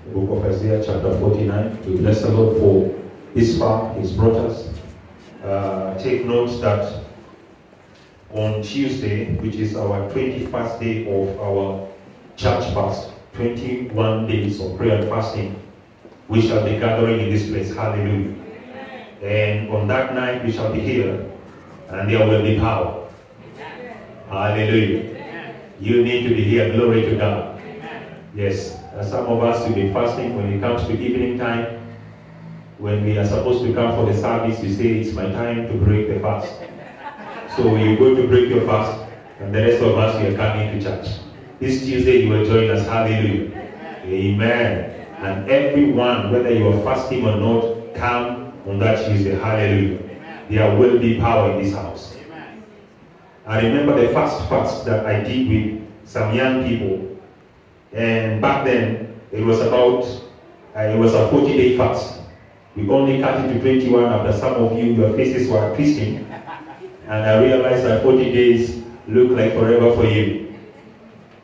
the book of Isaiah chapter 49. We bless the Lord for this far He's brought us. Take note that on Tuesday, which is our 21st day of our church fast, 21 days of prayer and fasting, we shall be gathering in this place. Hallelujah. And on that night we shall be here, and there will be power. Hallelujah. You need to be here. Glory to God. Yes, some of us will be fasting when it comes to evening time. When we are supposed to come for the service, you say, it's my time to break the fast. So you go to break your fast, and the rest of us, we are coming to church. This Tuesday, you will join us. Hallelujah. Amen. And everyone, whether you are fasting or not, come on that Tuesday. Hallelujah. There will be power in this house. I remember the first fast that I did with some young people. And back then, it was a 40-day fast. We only cut it to 21 after some of you, your faces were twisting. And I realized that 40 days look like forever for you.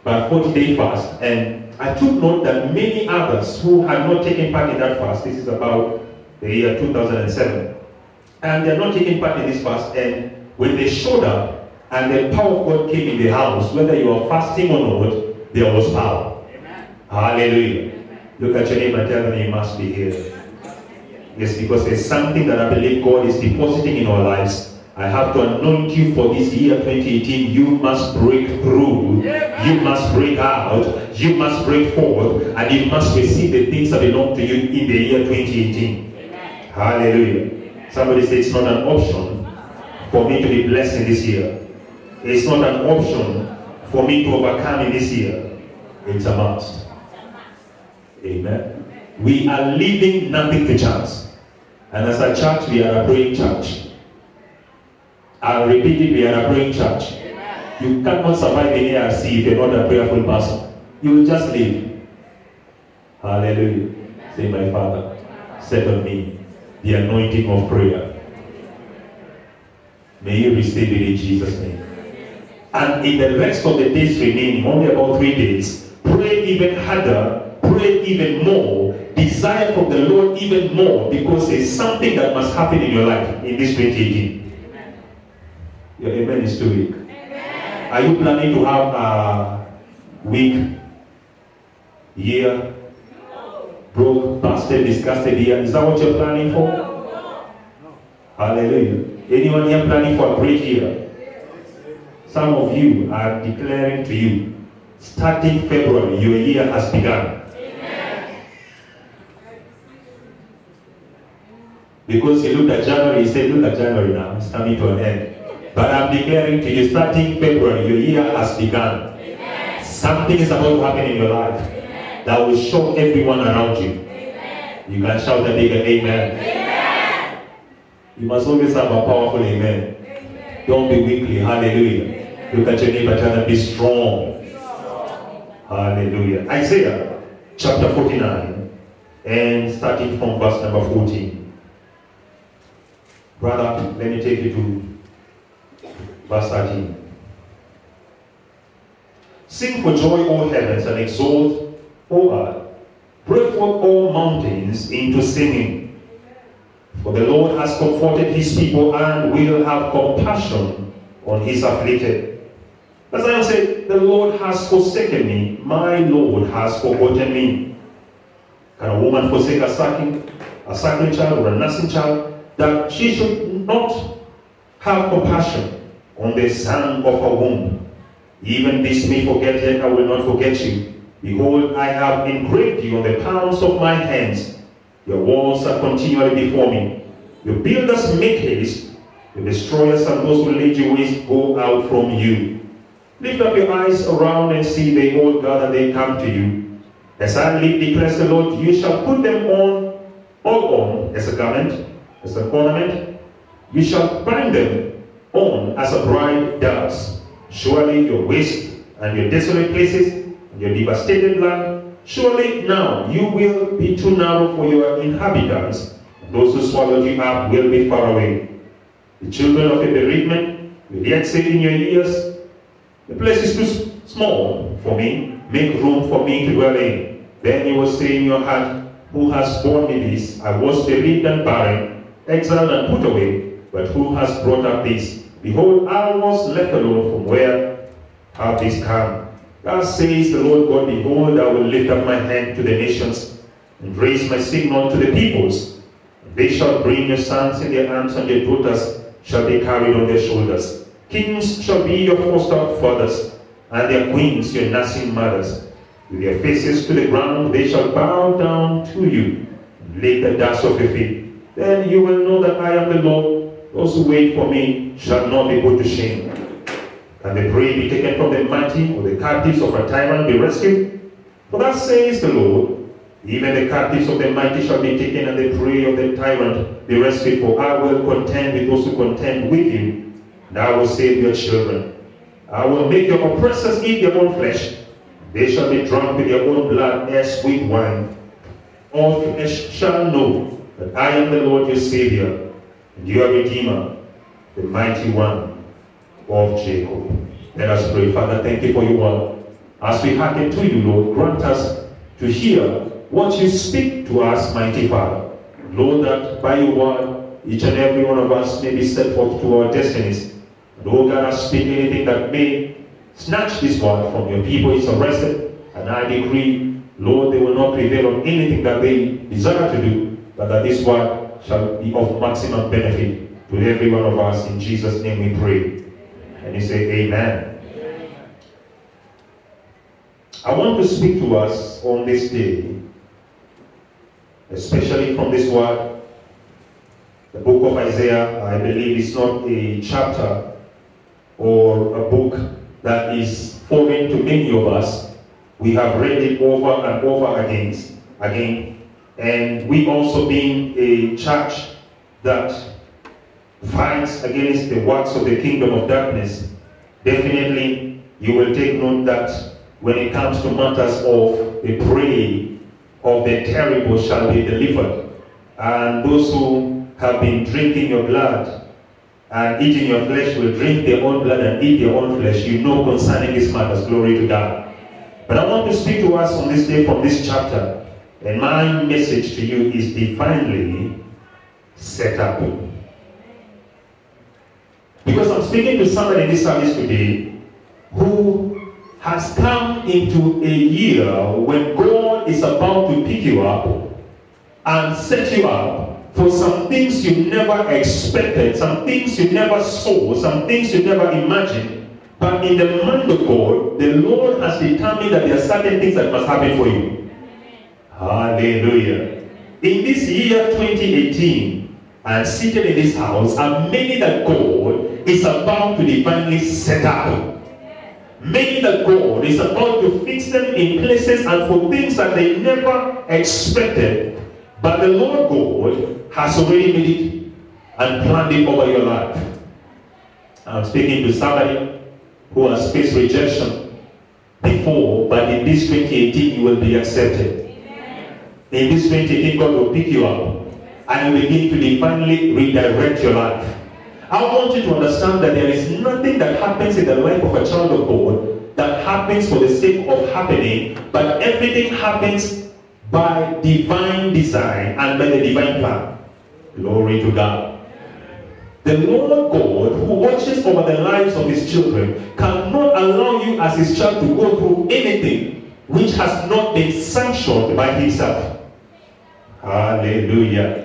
But 40-day fast. And I took note that many others who had not taken part in that fast, this is about the year 2007, and they're not taking part in this fast, and when they showed up and the power of God came in the house, whether you are fasting or not, there was power. Amen. Hallelujah. Amen. Look at your neighbor and tell them you must be here. Yes, because there's something that I believe God is depositing in our lives. I have to anoint you for this year 2018. You must break through. You must break out. You must break forth. And you must receive the things that belong to you in the year 2018. Amen. Hallelujah. Somebody say it's not an option for me to be blessed in this year. It's not an option for me to overcome in this year. It's a must. Amen. We are leaving nothing to chance. And as a church, we are a praying church. I'll repeat it, we are a praying church. You cannot survive in ARC if you're not a prayerful person. You will just live. Hallelujah. Say, my Father, set on me the anointing of prayer. May you receive it in Jesus' name. And in the rest of the days remaining, only about 3 days, pray even harder, pray even more, desire from the Lord even more, because there's something that must happen in your life in this 2018. Your amen is too weak. Amen. Are you planning to have a weak year? Broke, busted, disgusted year? Is that what you're planning for? No. Hallelujah. Anyone here planning for a great year? Some of you are declaring to you, starting February, your year has begun. Amen. Because you looked at January, you said, look at January now, it's coming to an end. But I'm declaring to you, starting February, your year has begun. Amen. Something is about to happen in your life. Amen. That will shock everyone around you. Amen. You can shout a bigger amen. Amen. You must always have a powerful amen. Amen. Don't be weakly. Hallelujah. Amen. Look at your neighbor, tell them, be strong. Hallelujah. Isaiah chapter 49, and starting from verse number 14. Brother, let me take you to verse 13. Sing for joy, O heavens, and exult, O earth. Break forth all mountains into singing. For the Lord has comforted his people and will have compassion on his afflicted. As I said, the Lord has forsaken me. My Lord has forgotten me. Can a woman forsake a suckling child or a nursing child, that she should not have compassion on the son of her womb? Even this may forget, yet I will not forget you. Behold, I have engraved you on the palms of my hands. Your walls are continually before me. Your builders make haste. The destroyers and those who lead you waste go out from you. Lift up your eyes around and see, they all gather, they come to you. As I live, declares the Lord, you shall put them all on as a garment, as an ornament. You shall bind them on as a bride does. Surely your waste and your desolate places and your devastated land, surely now you will be too narrow for your inhabitants. Those who swallowed you up will be far away. The children of a bereavement will yet say in your ears, the place is too small for me, make room for me to dwell in. Then you will say in your heart, who has borne me this? I was bereaved and barren, exiled and put away, but who has brought up this? Behold, I was left alone, from where have this come? Thus says the Lord God, behold, I will lift up my hand to the nations, and raise my signal to the peoples. And they shall bring your sons in their arms, and your daughters shall be carried on their shoulders. Kings shall be your foster fathers, and their queens your nursing mothers. With their faces to the ground, they shall bow down to you, and lick the dust of your feet. Then you will know that I am the Lord. Those who wait for me shall not be put to shame. Can the prey be taken from the mighty, or the captives of a tyrant be rescued? For thus says the Lord, even the captives of the mighty shall be taken, and the prey of the tyrant be rescued. For I will contend with those who contend with you, and I will save your children. I will make your oppressors eat their own flesh. They shall be drunk with their own blood as with wine. All flesh shall know that I am the Lord your Savior, and your Redeemer, the mighty one of Jacob. Let us pray. Father, thank you for your word. As we hearken to you, Lord, grant us to hear what you speak to us, mighty Father. Lord, that by your word, each and every one of us may be set forth to our destinies. And oh God, I speak anything that may snatch this word from your people is arrested, and I decree, Lord, they will not prevail on anything that they desire to do, but that this word shall be of maximum benefit to every one of us. In Jesus' name we pray. And you say, Amen. I want to speak to us on this day, especially from this word. The book of Isaiah, I believe, is not a chapter or a book that is foreign to many of us. We have read it over and over again. And we also being a church that fights against the works of the kingdom of darkness, definitely you will take note that when it comes to matters of the prey of the terrible shall be delivered. And those who have been drinking your blood and eating your flesh will drink their own blood and eat their own flesh. You know concerning these matters. Glory to God. But I want to speak to us on this day from this chapter. And my message to you is divinely set up. Because I'm speaking to somebody in this service today who has come into a year when God is about to pick you up and set you up for some things you never expected, some things you never saw, some things you never imagined. But in the mind of God, the Lord has determined that there are certain things that must happen for you. Hallelujah. In this year 2018, and seated in this house are many that God is about to divinely set up. Many that God is about to fix them in places and for things that they never expected. But the Lord God has already made it and planned it over your life. I'm speaking to somebody who has faced rejection before, but in this 2018 you will be accepted. In this 2018 God will pick you up and will begin to divinely redirect your life. I want you to understand that there is nothing that happens in the life of a child of God that happens for the sake of happening, but everything happens by divine design and by the divine plan. Glory to God. The Lord God, who watches over the lives of his children, cannot allow you as his child to go through anything which has not been sanctioned by himself. Hallelujah.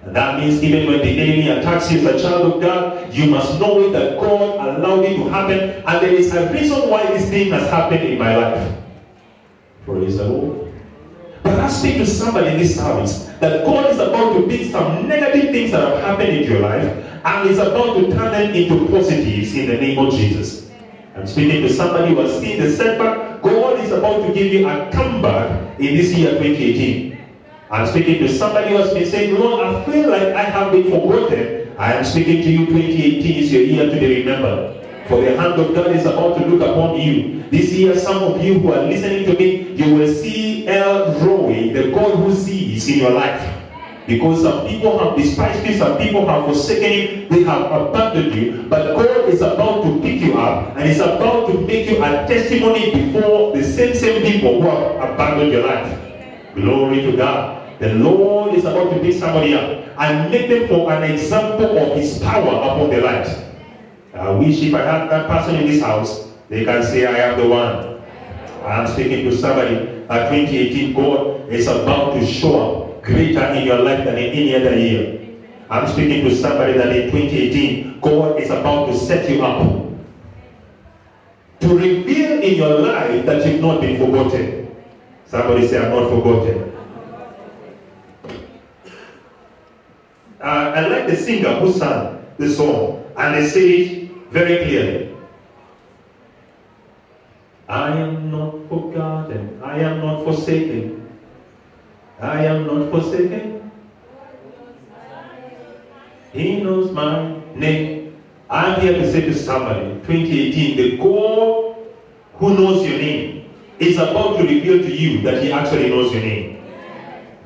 And that means even when the enemy attacks you as a child of God, you must know that God allowed it to happen, and there is a reason why this thing has happened in my life. Praise the Lord. But I speak to somebody in this service that God is about to pick some negative things that have happened in your life and is about to turn them into positives in the name of Jesus. I'm speaking to somebody who has seen the setback. God is about to give you a comeback in this year 2018. I'm speaking to somebody who has been saying, Lord, I feel like I have been forgotten. I am speaking to you, 2018 is your year to be remembered. For the hand of God is about to look upon you. This year, some of you who are listening to me, you will see El Roi, the God who sees in your life. Because some people have despised you, some people have forsaken you, they have abandoned you. But God is about to pick you up and is about to make you a testimony before the same people who have abandoned your life. Glory to God. The Lord is about to pick somebody up and make them for an example of his power upon their lives. I wish if I had that person in this house, they can say, I am the one. I'm speaking to somebody. At 2018, God is about to show up greater in your life than in any other year. I'm speaking to somebody that in 2018, God is about to set you up to reveal in your life that you've not been forgotten. Somebody say, I'm not forgotten. I like the singer who sang the song, and they say it very clearly. I am not forgotten. I am not forsaken. I am not forsaken. He knows my name. I'm here to say to somebody, 2018, the God who knows your name is about to reveal to you that he actually knows your name.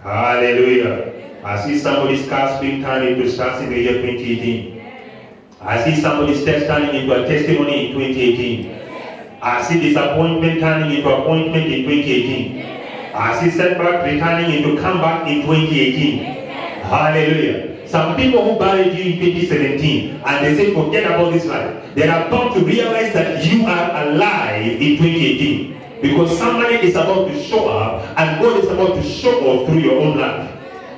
Hallelujah. I see somebody's cars being turned into stars in the year 2018. I see somebody's test turning into a testimony in 2018. I see disappointment turning into appointment in 2018. I see setback returning into comeback in 2018. Hallelujah. Some people who buried you in 2017 and they say forget about this life, they are about to realize that you are alive in 2018 because somebody is about to show up and God is about to show off through your own life.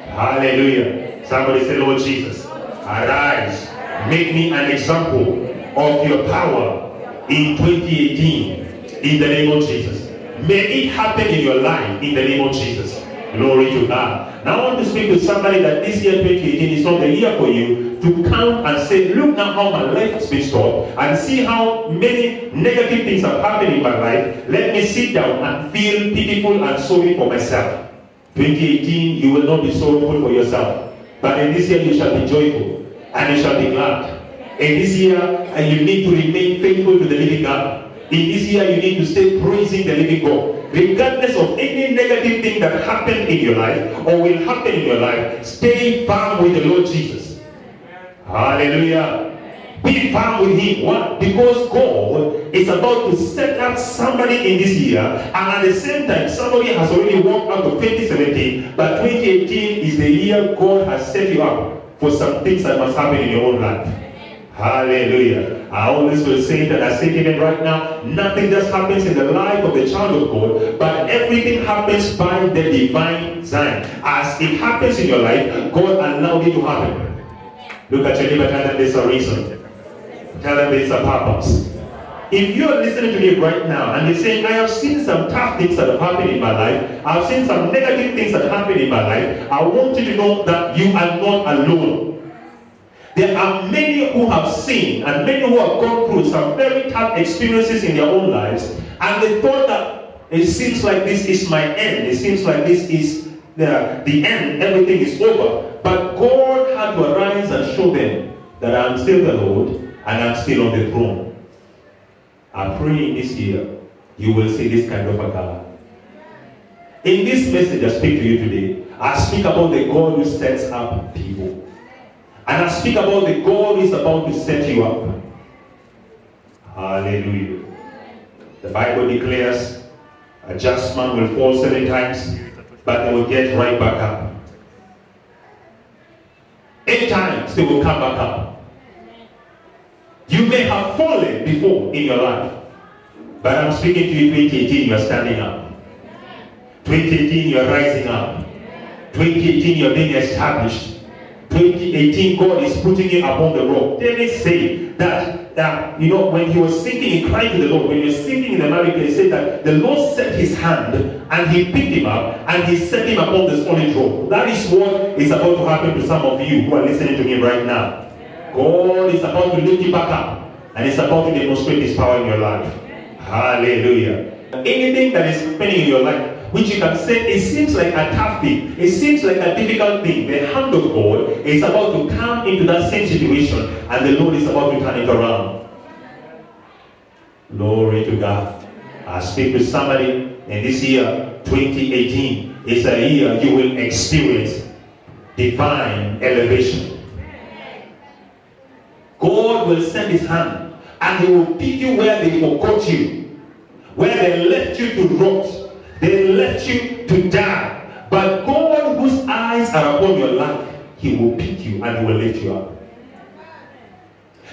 Hallelujah. Somebody say, Lord Jesus, arise, make me an example of your power in 2018 in the name of Jesus. May it happen in your life in the name of Jesus. Glory to God. Now I want to speak to somebody that this year 2018 is not the year for you to come and say, look now how my life has been stopped and see how many negative things have happened in my life. Let me sit down and feel pitiful and sorry for myself. 2018, you will not be sorrowful for yourself. But in this year you shall be joyful and you shall be glad. In this year, you need to remain faithful to the living God. In this year, you need to stay praising the living God. Regardless of any negative thing that happened in your life or will happen in your life, stay firm with the Lord Jesus. Hallelujah. Be firm with him. Why? Because God is about to set up somebody in this year, and at the same time, somebody has already walked out of 2017, but 2018 is the year God has set you up for some things that must happen in your own life. Hallelujah. I always will say that I say even right now, nothing just happens in the life of the child of God, but everything happens by the divine design. As it happens in your life, God allowed it to happen. Look at your neighbor, tell them there's a reason. Tell them there's a purpose. If you're listening to me right now and you're saying, I have seen some tough things that have happened in my life, I've seen some negative things that happened in my life, I want you to know that you are not alone. There are many who have seen and many who have gone through some very tough experiences in their own lives, and they thought that it seems like this is my end. It seems like this is the end. Everything is over. But God had to arise and show them that I am still the Lord and I'm still on the throne. I pray in this year you will see this kind of a God. In this message I speak to you today, I speak about the God who sets up people. And I speak about the God who is about to set you up. Hallelujah. The Bible declares a just man will fall 7 times, but they will get right back up. 8 times they will come back up. You may have fallen before in your life, but I'm speaking to you 2018, you are standing up. 2018, you are rising up. 2018, you are being established. 2018, God is putting you upon the rock. David said that, when he was sinking, he cried to the Lord. When he was sinking in the marriage, he said that the Lord set his hand and he picked him up and he set him upon the solid rock. That is what is about to happen to some of you who are listening to me right now. God is about to lift you back up and is about to demonstrate his power in your life. Hallelujah. Anything that is happening in your life, which you can say, it seems like a tough thing, it seems like a difficult thing, the hand of God is about to come into that same situation and the Lord is about to turn it around. Glory to God. I speak to somebody in this year, 2018, is a year you will experience divine elevation. God will send his hand and he will pick you where they forgot you, where they left you to rot. They left you to die. But God, whose eyes are upon your life, he will pick you and he will lift you up.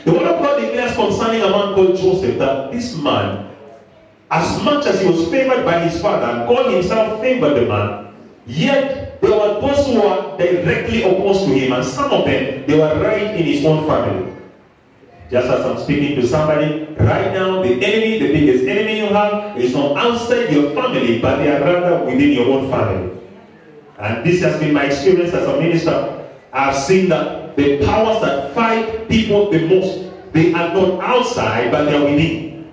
The word of God declares concerning a man called Joseph that this man, as much as he was favored by his father, God himself favored the man, yet there were those who were directly opposed to him, and some of them, they were right in his own family. Just as I'm speaking to somebody, right now, the enemy, the biggest enemy you have, is not outside your family, but they are rather within your own family. And this has been my experience as a minister. I've seen that the powers that fight people the most, they are not outside, but they are within.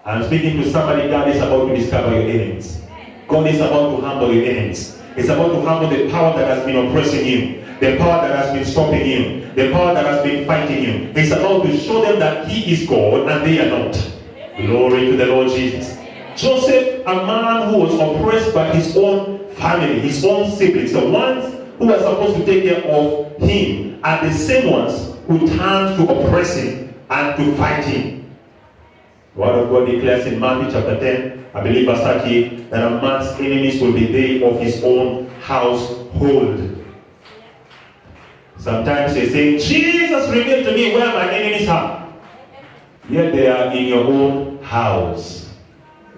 I'm speaking to somebody. God is about to discover your enemies. God is about to humble your enemies. It's about to humble the power that has been oppressing you, the power that has been stopping you, the power that has been fighting you. It's about to show them that he is God and they are not. Glory to the Lord Jesus. Joseph, a man who was oppressed by his own family, his own siblings, the ones who were supposed to take care of him, are the same ones who turned to oppress him and to fight him. The word of God declares in Matthew chapter 10, I believe verse 38, that a man's enemies will be they of his own household. Sometimes they say, Jesus revealed to me where my enemies are. Yet they are in your own house.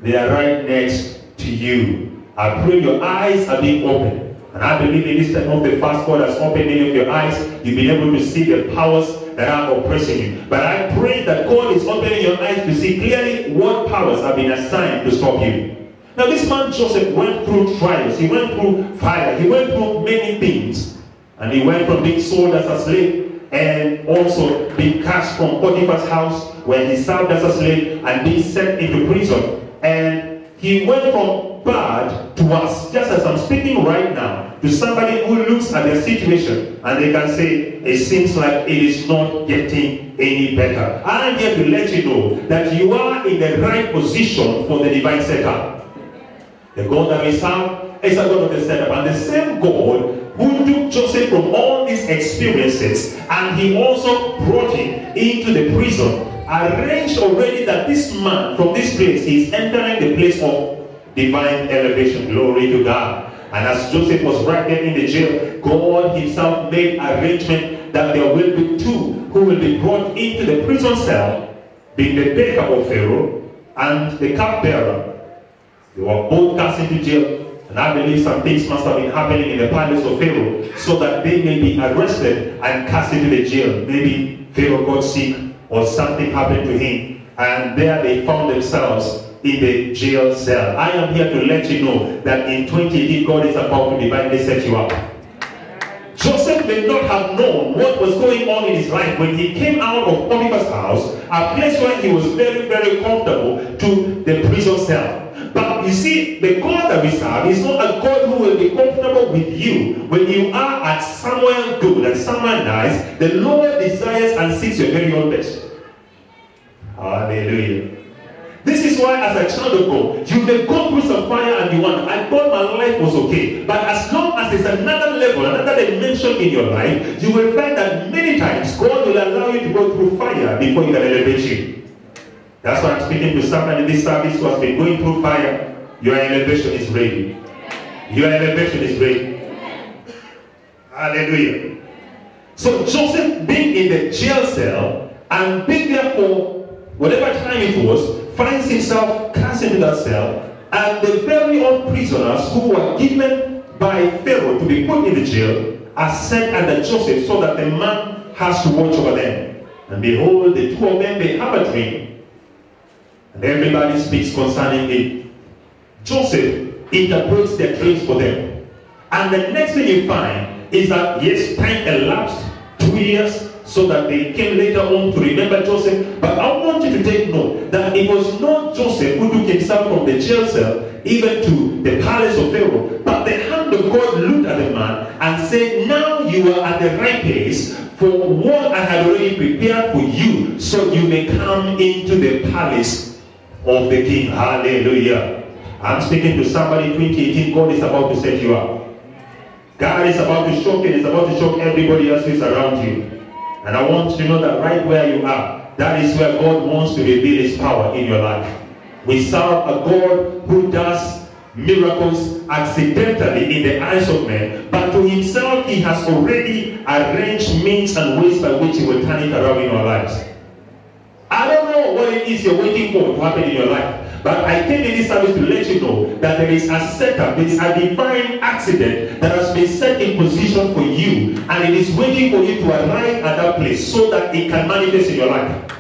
They are right next to you. I pray your eyes are being opened. And I believe in this time of the fast, God has opened many of your eyes. You've been able to see the powers that are oppressing you. But I pray that God is opening your eyes to see clearly what powers have been assigned to stop you. Now this man Joseph went through trials. He went through fire. He went through many things. And he went from being sold as a slave and also being cast from Potiphar's house where he served as a slave and being sent into prison. And he went from bad to worse. Just as I'm speaking right now to somebody who looks at their situation and they can say, it seems like it is not getting any better. I'm here to let you know that you are in the right position for the divine setup. The God that we serve is a God of the setup. And the same God who took Joseph from all these experiences and he also brought him into the prison, arranged already that this man from this place is entering the place of divine elevation. Glory to God. And as Joseph was right there in the jail, God himself made arrangement that there will be two who will be brought into the prison cell, being the baker of Pharaoh and the cupbearer. They were both cast into jail. And I believe some things must have been happening in the palace of Pharaoh so that they may be arrested and cast into the jail. Maybe Pharaoh got sick or something happened to him. And there they found themselves in the jail cell. I am here to let you know that in 2018, God is about to divinely set you up. Joseph may not have known what was going on in his life when he came out of Potiphar's house, a place where he was very, very comfortable, to the prison cell. But you see, the God that we serve is not a God who will be comfortable with you when you are at somewhere good and somewhere nice. The Lord desires and seeks your very own best. Hallelujah. This is why as a child of God, you may go through some fire and you want, I thought my life was okay. But as long as there's another level, another dimension in your life, you will find that many times God will allow you to go through fire before He can elevate you. That's why I'm speaking to somebody in this service who has been going through fire. Your elevation is ready. Your elevation is ready. Hallelujah. So Joseph being in the jail cell and being there for whatever time it was, finds himself cast into that cell, and the very own prisoners who were given by Pharaoh to be put in the jail are sent under Joseph so that the man has to watch over them. And behold, the two of them, they have a dream. And everybody speaks concerning it. Joseph interprets their dreams for them. And the next thing you find is that, yes, time elapsed, 2 years, so that they came later on to remember Joseph. But I want you to take note that it was not Joseph who took himself from the jail cell even to the palace of Pharaoh, but the hand of God looked at the man and said, now you are at the right place for what I had already prepared for you, so you may come into the palace of the king. Hallelujah. I'm speaking to somebody. 2018, God is about to set you up. God is about to shock you. He's about to shock everybody else who is around you. And I want you to know that right where you are, that is where God wants to reveal His power in your life. We serve a God who does miracles accidentally in the eyes of men, but to himself he has already arranged means and ways by which he will turn it around in our lives. I don't know what it is you're waiting for to happen in your life, but I came in this service to let you know that there is a setup, there is a divine accident that has been set in position for you, and it is waiting for you to arrive at that place so that it can manifest in your life.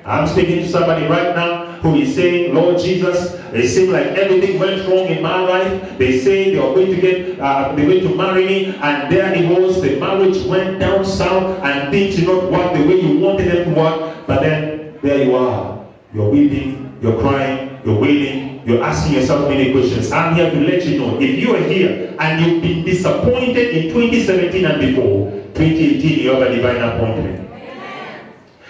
I'm speaking to somebody right now who is saying, Lord Jesus, it seems like everything went wrong in my life. They say they are going to get, they're going to marry me, and there it was, the marriage went down south, and things did not work the way you wanted them to work. But then there you are, you're weeping, you're crying, you're wailing, you're asking yourself many questions. I'm here to let you know, if you are here and you've been disappointed in 2017 and before, 2018 you have a divine appointment.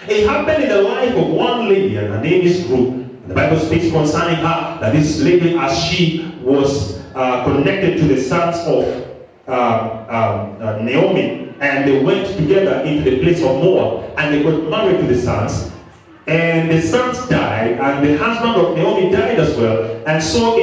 It happened in the life of one lady, and her name is Ruth. The Bible speaks concerning her, that this lady, as she was connected to the sons of Naomi, and they went together into the place of Moab, and they got married to the sons, and the sons died, and the husband of Naomi died as well, and so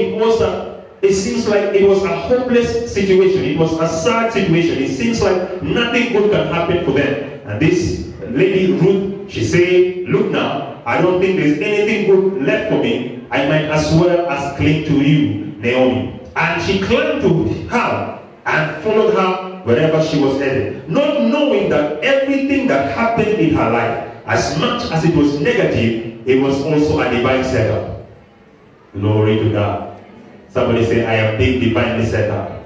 it seems like it was a hopeless situation. It was a sad situation. It seems like nothing good can happen for them. And this lady Ruth, she said, look now, I don't think there's anything good left for me. I might as well as cling to you, Naomi. And she clung to her and followed her wherever she was headed, not knowing that everything that happened in her life, as much as it was negative, it was also a divine setup. Glory to God. Somebody say, I have been divinely set up.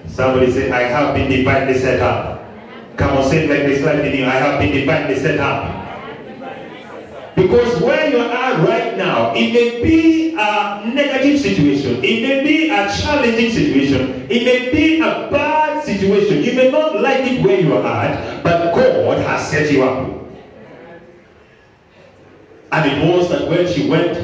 Somebody say, I have been divinely set up. Come on, say it like this, like in you. I have been divinely set up. Because where you are right now, it may be a negative situation, it may be a challenging situation, it may be a bad situation. You may not like it where you are at, but God has set you up. And it was that when she went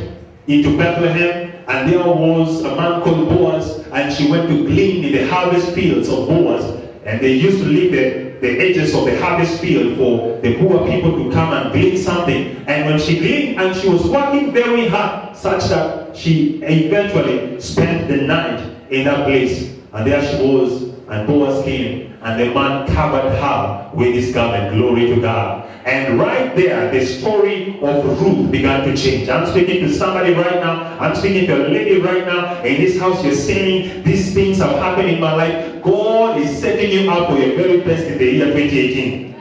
into Bethlehem, and there was a man called Boaz, and she went to glean in the harvest fields of Boaz, and they used to leave the edges of the harvest field for the poor people to come and glean something. And when she gleaned, and she was working very hard, such that she eventually spent the night in that place. And there she was, and Boaz came, and the man covered her with his garment. Glory to God. And right there, the story of Ruth began to change. I'm speaking to somebody right now. I'm speaking to a lady right now. In this house, you're saying, these things have happened in my life. God is setting you up for your very best in the year 2018.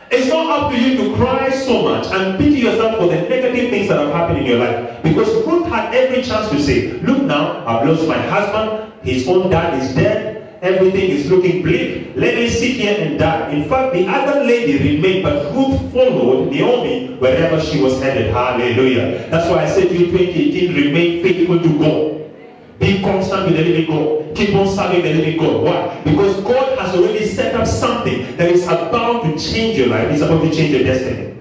It's not up to you to cry so much and pity yourself for the negative things that have happened in your life. Because Ruth had every chance to say, look now, I've lost my husband. His own dad is dead. Everything is looking bleak. Let me sit here and die. In fact, the other lady remained, but Ruth followed Naomi wherever she was headed. Hallelujah. That's why I said to you, 2018, remain faithful to God. Be constant with the living God. Keep on serving the living God. Why? Because God has already set up something that is about to change your life. It's about to change your destiny.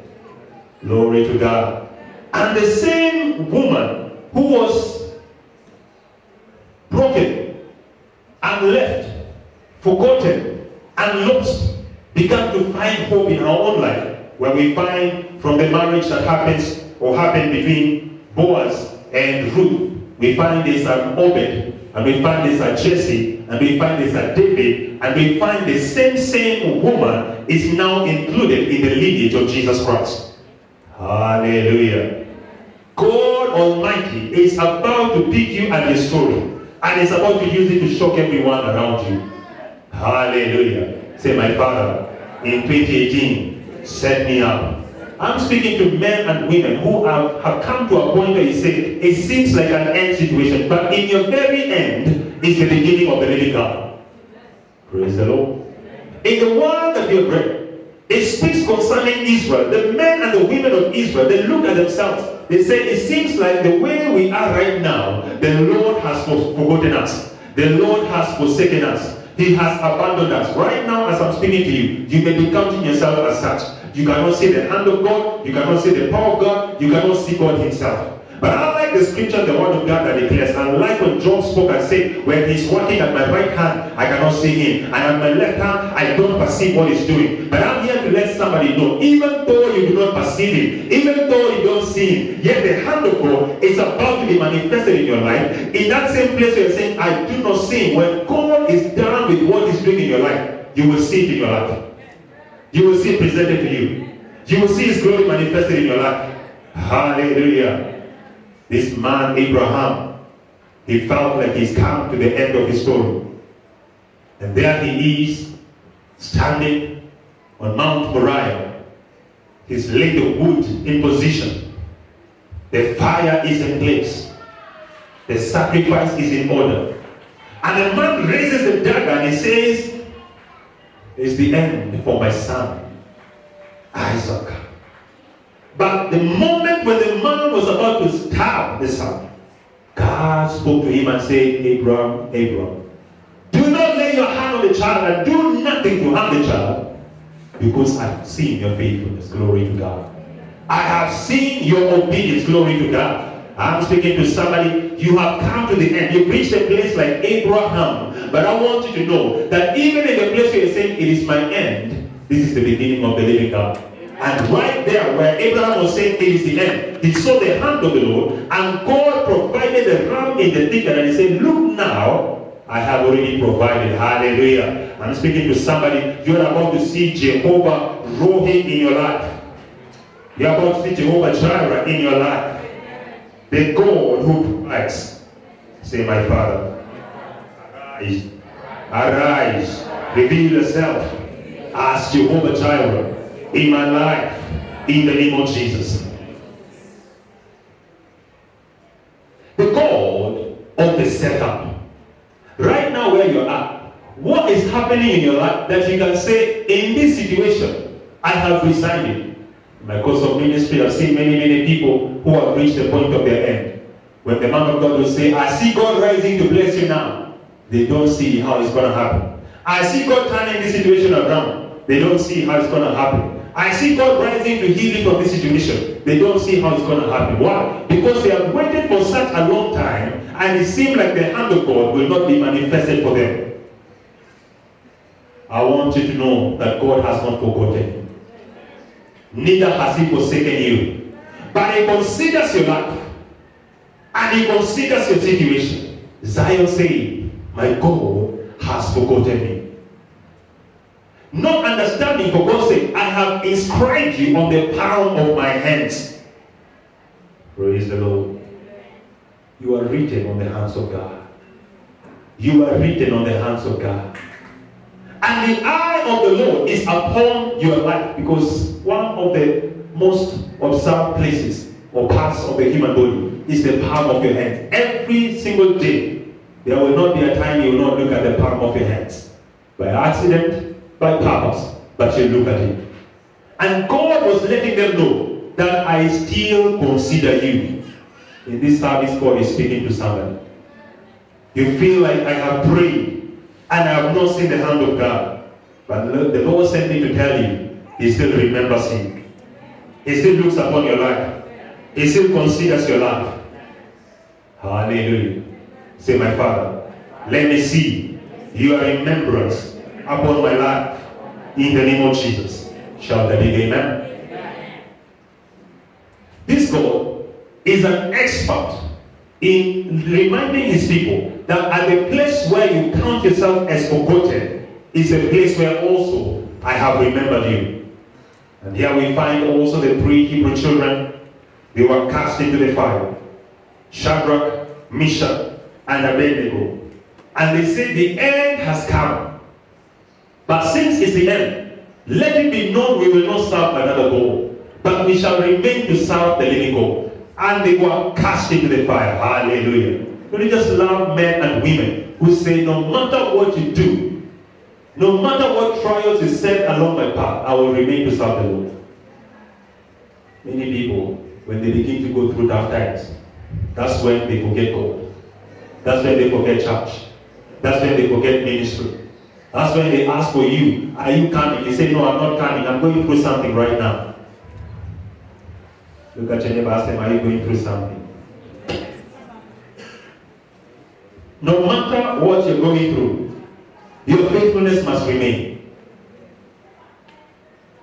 Glory to God. And the same woman who was broken and left, forgotten and lost, began to find hope in our own life, where we find from the marriage that happens or happened between Boaz and Ruth, we find this an Obed, and we find this a Jesse, and we find this a David, and we find the same woman is now included in the lineage of Jesus Christ. Hallelujah. God Almighty is about to pick you and your story, and is about to use it to shock everyone around you. Hallelujah. Say, my Father, in 2018, set me up. I'm speaking to men and women who have come to a point where you say, it seems like an end situation, but in your very end is the beginning of the living God. Praise the Lord. In the word that you have read, it speaks concerning Israel. The men and the women of Israel, they look at themselves. They say, it seems like the way we are right now, the Lord has forgotten us. The Lord has forsaken us. He has abandoned us. Right now, as I'm speaking to you, you may be counting yourself as such. You cannot see the hand of God. You cannot see the power of God. You cannot see God himself. But I like the scripture, the word of God that declares. I like when Job spoke and said, when he's working at my right hand, I cannot see him. And at my left hand, I don't perceive what he's doing. But I'm here to let somebody know, even though though you do not perceive Him, even though you don't see Him, yet the hand of God is about to be manifested in your life. In that same place you're saying, I do not see Him. When God is done with what He's doing in your life, you will see it in your life. You will see it presented to you. You will see His glory manifested in your life. Hallelujah. This man, Abraham, he felt like he's come to the end of his story. And there he is, standing on Mount Moriah. He's laid the wood in position. The fire is in place. The sacrifice is in order. And the man raises the dagger and he says, it's the end for my son, Isaac. But the moment when the man was about to stab the son, God spoke to him and said, Abraham, Abraham, do not lay your hand on the child and do nothing to harm the child, because I have seen your faithfulness. Glory to God. I have seen your obedience. Glory to God. I'm speaking to somebody. You have come to the end. You've reached a place like Abraham. But I want you to know that even in the place where you're saying, it is my end, this is the beginning of the living God. And right there where Abraham was saying, it is the end, he saw the hand of the Lord, and God provided a ram in the thicket, and he said, look now, I have already provided. Hallelujah. I'm speaking to somebody. You're about to see Jehovah Rohi in your life. You're about to see Jehovah Jireh in your life. The God who provides. Say, my Father, arise. Arise. Reveal yourself as Jehovah Jireh in my life, in the name of Jesus. The God of the setup. Right now where you are, what is happening in your life that you can say, in this situation, I have resigned it. In my course of ministry, I've seen many people who have reached the point of their end. When the man of God will say, I see God rising to bless you now, they don't see how it's going to happen. I see God turning this situation around. They don't see how it's going to happen. I see God rising to heal you from this situation. They don't see how it's going to happen. Why? Because they have waited for such a long time, and it seems like the hand of God will not be manifested for them. I want you to know that God has not forgotten you. Neither has He forsaken you. But He considers your life, and He considers your situation. Zion said, my God has forgotten me. Not understanding, for God's sake, I have inscribed you on the palm of my hands. Praise the Lord. You are written on the hands of God. You are written on the hands of God. And the eye of the Lord is upon your life, because one of the most observed places or parts of the human body is the palm of your hand. Every single day, there will not be a time you will not look at the palm of your hands. By accident, by purpose, but you look at it. And God was letting them know that I still consider you. In this service, God is speaking to somebody. You feel like I have prayed and I have not seen the hand of God. But the Lord sent me to tell you, He still remembers you. He still looks upon your life. He still considers your life. Hallelujah. Say, my Father, let me see your remembrance upon my life, in the name of Jesus. Shall there be amen? This God is an expert in reminding His people that at the place where you count yourself as forgotten is a place where also I have remembered you. And here we find also the three Hebrew children. They were cast into the fire. Shadrach, Meshach, and Abednego. And they said the end has come. But since it's the end, let it be known we will not serve another God, but we shall remain to serve the living God. And they were cast into the fire. Hallelujah. Don't you just love men and women who say, no matter what you do, no matter what trials you set along my path, I will remain to serve the Lord. Many people, when they begin to go through tough times, that's when they forget God. That's when they forget church. That's when they forget ministry. That's when they ask for you, are you coming? You say, no, I'm not coming. I'm going through something right now. Look at your neighbor, ask them, are you going through something? No matter what you're going through, your faithfulness must remain.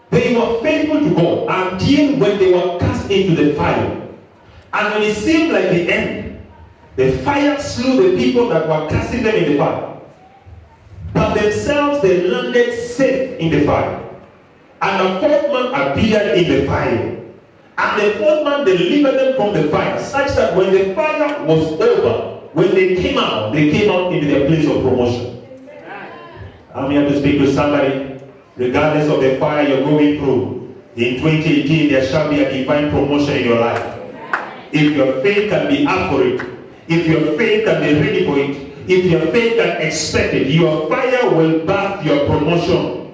They were faithful to God until when they were cast into the fire. And when it seemed like the end, the fire slew the people that were casting them in the fire. But themselves they landed safe in the fire. And a fourth man appeared in the fire. And the fourth man delivered them from the fire, such that when the fire was over, when they came out into their place of promotion. I'm here to speak to somebody. Regardless of the fire you're going through, in 2018 there shall be a divine promotion in your life. If your faith can be up for it, if your faith can be ready for it, if your faith can expect it, your fire will birth your promotion.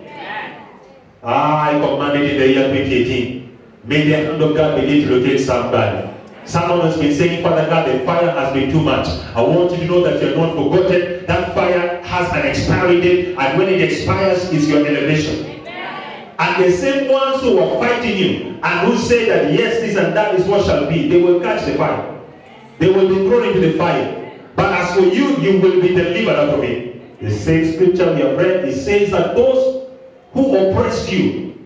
I commanded in the year 2018. May the hand of God begin to locate somebody. Someone has been saying, Father God, the fire has been too much. I want you to know that you're not forgotten. That fire has an expiry date, and when it expires, it's your elevation. And the same ones who are fighting you and who say that yes, this and that is what shall be, they will catch the fire. They will be thrown into the fire. But as for you, you will be delivered out of it. The same scripture we have read, it says that those who oppressed you,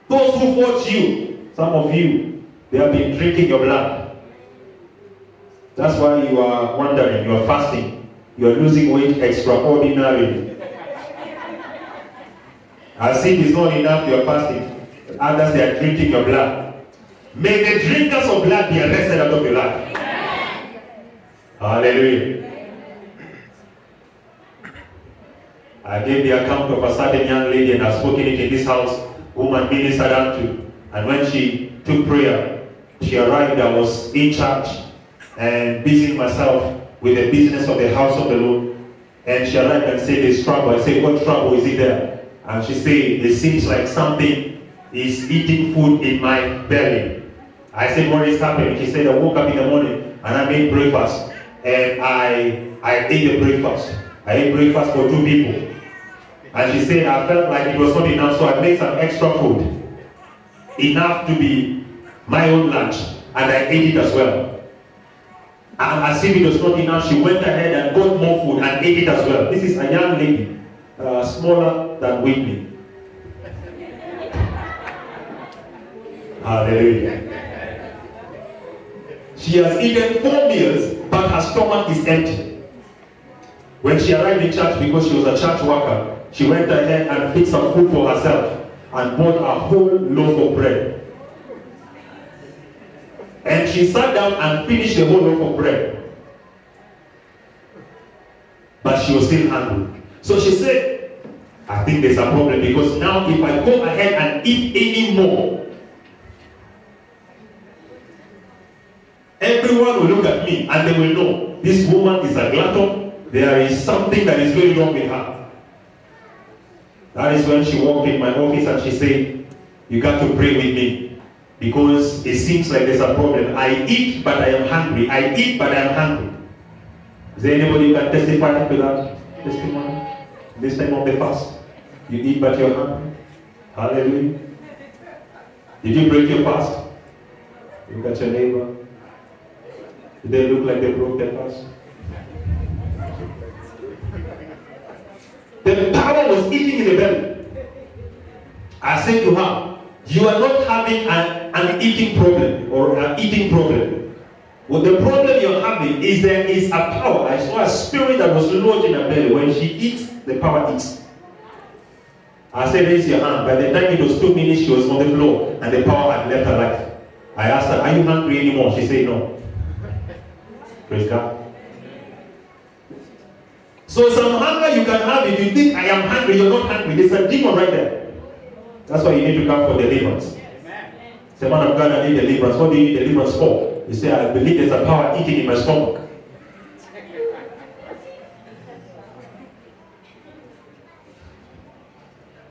those who fought you, some of you, they have been drinking your blood. That's why you are wondering, you are fasting, you are losing weight extraordinarily. As if it's not enough you are fasting, others they are drinking your blood. May the drinkers of blood be arrested out of your life. Hallelujah. I gave the account of a certain young lady, and I've spoken it in this house, whom I ministered unto. And when she took prayer, she arrived, I was in church and busying myself with the business of the house of the Lord. And she arrived and said, there's trouble. I said, what trouble is it there? And she said, it seems like something is eating food in my belly. I said, what is happening? She said, I woke up in the morning and I made breakfast. And I ate the breakfast. I ate breakfast for 2 people. And she said, I felt like it was not enough, so I made some extra food. Enough to be my own lunch. And I ate it as well. And as if it was not enough, she went ahead and got more food and ate it as well. This is a young lady, smaller than Whitney. Hallelujah. She has eaten 4 meals, but her stomach is empty. When she arrived in church, because she was a church worker, she went ahead and fixed some food for herself and bought a whole loaf of bread. And she sat down and finished the whole loaf of bread. But she was still hungry. So she said, I think there's a problem, because now if I go ahead and eat any more, everyone will look at me and they will know this woman is a glutton. There is something that is going wrong with her. That is when she walked in my office and she said, you got to pray with me, because it seems like there's a problem. I eat but I am hungry. I eat but I am hungry. Is there anybody who can testify to that testimony? This time of the fast, you eat but you're hungry. Hallelujah. Did you break your fast? Look at your neighbor. Did they look like they broke their fast? The power was eating in the belly. I said to her, you are not having an eating problem or an eating problem. Well, the problem you're having is there is a power. I saw a spirit that was lodged in her belly. When she eats, the power eats. I said, raise your hand. By the time it was 2 minutes, she was on the floor and the power had left her life. I asked her, are you hungry anymore? She said, no. Praise God. So some hunger you can have, if you think I am hungry, you're not hungry. There's a demon right there. That's why you need to come for deliverance. Say, man of God, I need deliverance. What do you need deliverance for? You say, I believe there's a power eating in my stomach.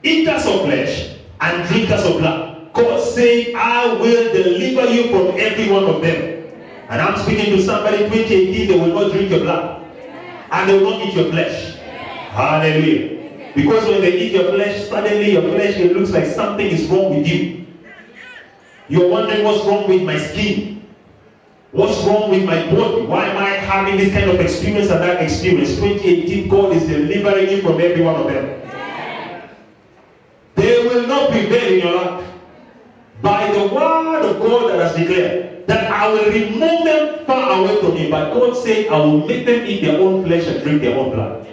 Eaters of flesh and drinkers of blood. God said, I will deliver you from every one of them. And I'm speaking to somebody, 2018, they will not drink your blood. And they will not eat your flesh. Hallelujah. Because when they eat your flesh, suddenly your flesh, it looks like something is wrong with you. You're wondering what's wrong with my skin. What's wrong with my body? Why am I having this kind of experience and that experience? 2018, God is delivering you from every one of them. They will not prevail in your life. by the word of God that has declared that I will remove them far away from me. But God said, I will make them eat their own flesh and drink their own blood.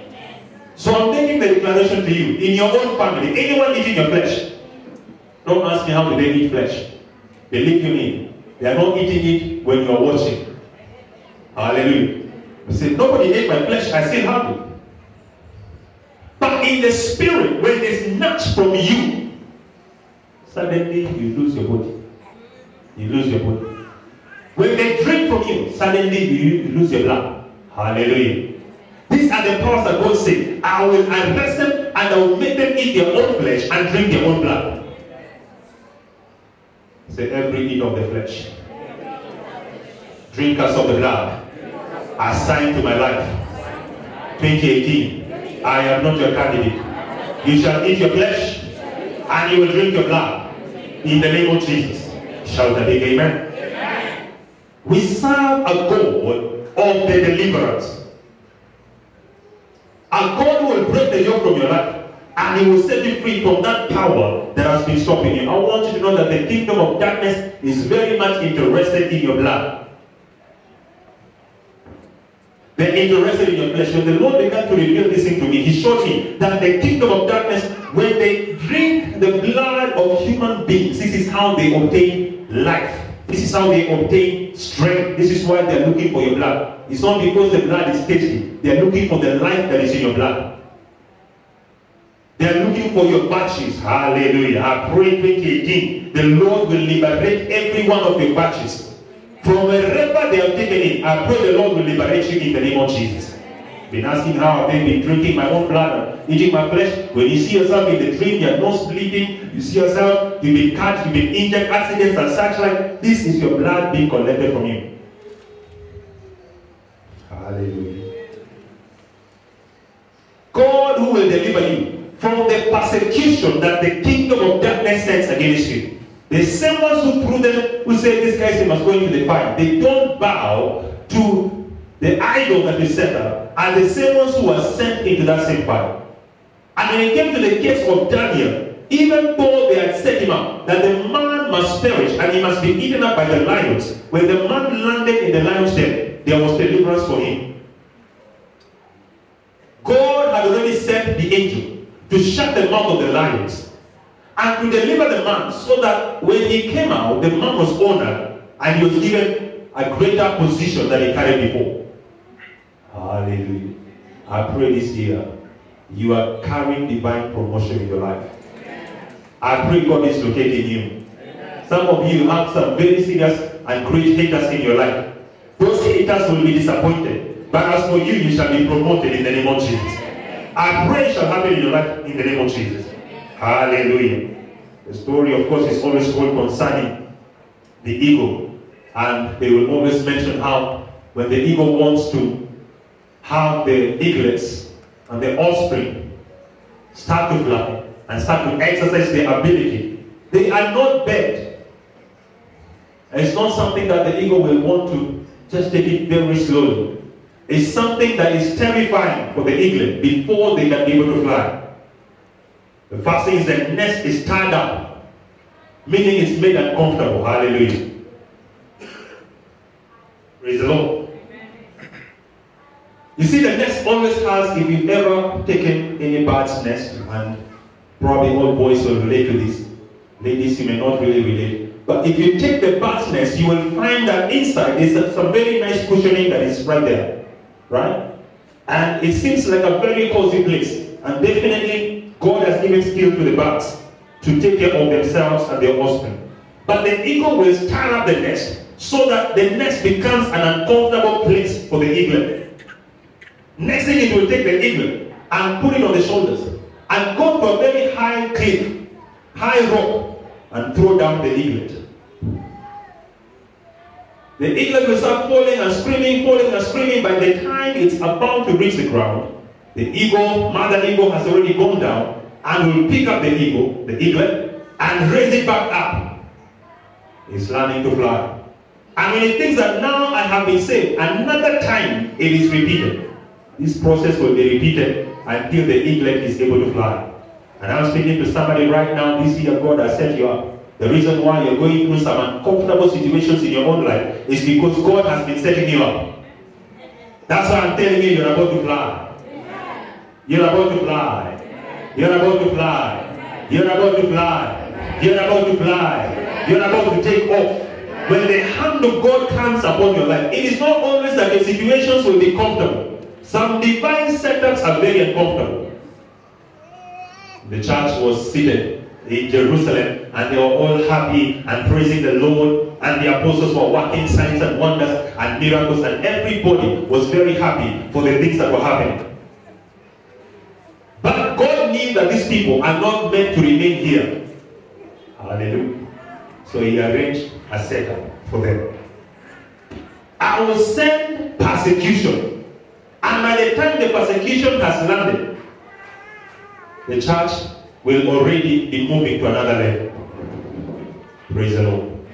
So I'm making the declaration to you, in your own family, anyone eating your flesh, don't ask me how do they eat flesh. Believe you me, they are not eating it when you are watching. Hallelujah. You say, nobody ate my flesh, I still have it. But in the spirit, when it's snatched from you, suddenly you lose your body. You lose your body. When they drink from you, suddenly you lose your blood. Hallelujah. These are the powers that God said, I will arrest them and I will make them eat their own flesh and drink their own blood. Say, every eat of the flesh, drinkers of the blood, assigned to my life. 2018, I am not your candidate. You shall eat your flesh and you will drink your blood. In the name of Jesus. Shout a big amen. Amen. We serve a God of the deliverance. A God who will break the yoke from your life. And he will set you free from that power that has been stopping you. I want you to know that the kingdom of darkness is very much interested in your blood. They're interested in your flesh. When the Lord began to reveal this thing to me, he showed me that the kingdom of darkness, when they drink the blood of human beings, this is how they obtain life. This is how they obtain strength. This is why they're looking for your blood. It's not because the blood is tasty. They're looking for the life that is in your blood. They are looking for your virtues. Hallelujah. I pray 2018, the Lord will liberate every one of your virtues. From wherever they have taken it, I pray the Lord will liberate you in the name of Jesus. Been asking how have they been drinking my own blood and eating my flesh. When you see yourself in the dream, your nose bleeding, you see yourself, you've been cut, you've been injured, accidents and such like, this is your blood being collected from you. Hallelujah. God who will deliver you from the persecution that the kingdom of darkness sends against you. The same ones who threw them, who said this guy must go into the fire, they don't bow to the idol that they set up, are the same ones who were sent into that same fire. And when it came to the case of Daniel, even though they had set him up, that the man must perish and he must be eaten up by the lions, when the man landed in the lion's den, there was deliverance for him. God had already sent the angel to shut the mouth of the lions and to deliver the man, so that when he came out, the man was honored and he was given a greater position than he carried before. Hallelujah. I pray this year you are carrying divine promotion in your life. I pray God is locating you. Some of you have some very serious and great haters in your life. Those haters will be disappointed, but as for you, you shall be promoted in the name of Jesus. I pray it shall happen in your life in the name of Jesus. Hallelujah. The story, of course, is always told concerning the eagle. And they will always mention how when the eagle wants to have the eaglets and the offspring start to fly and start to exercise their ability, they are not bad. It's not something that the eagle will want to just take it very slowly. It's something that is terrifying for the eaglet before they can be able to fly. The first thing is the nest is tied up, meaning it's made uncomfortable. Hallelujah. Praise the Lord. You see, the nest always has, if you've ever taken any bird's nest, and probably all boys will relate to this, ladies, you may not really relate, but if you take the bird's nest, you will find that inside there's some very nice cushioning that is right there. Right? And it seems like a very cozy place. And definitely, God has given skill to the birds to take care of themselves and their offspring. But the eagle will tie up the nest so that the nest becomes an uncomfortable place for the eaglet. Next thing, it will take the eaglet and put it on the shoulders and go to a very high cliff, high rock, and throw down the eaglet. The eaglet will start falling and screaming. By the time it's about to reach the ground, the eagle, mother eagle, has already gone down and will pick up the eaglet, and raise it back up. It's learning to fly. And when it thinks that now I have been saved, another time it is repeated. This process will be repeated until the eaglet is able to fly. And I'm speaking to somebody right now this year. God has set you up The reason why you're going through some uncomfortable situations in your own life is because God has been setting you up. That's why I'm telling you, you're about to fly. You're about to fly. You're about to fly. You're about to fly. You're about to fly. You're about to take off. When the hand of God comes upon your life, it is not always that the situations will be comfortable. Some divine setups are very uncomfortable. The church was seated in Jerusalem and they were all happy and praising the Lord, and the apostles were working signs and wonders and miracles, and everybody was very happy for the things that were happening. But God knew that these people are not meant to remain here. Hallelujah. So he arranged a setup for them. I will send persecution. And by the time the persecution has landed, the church will already be moving to another level. Praise the Lord.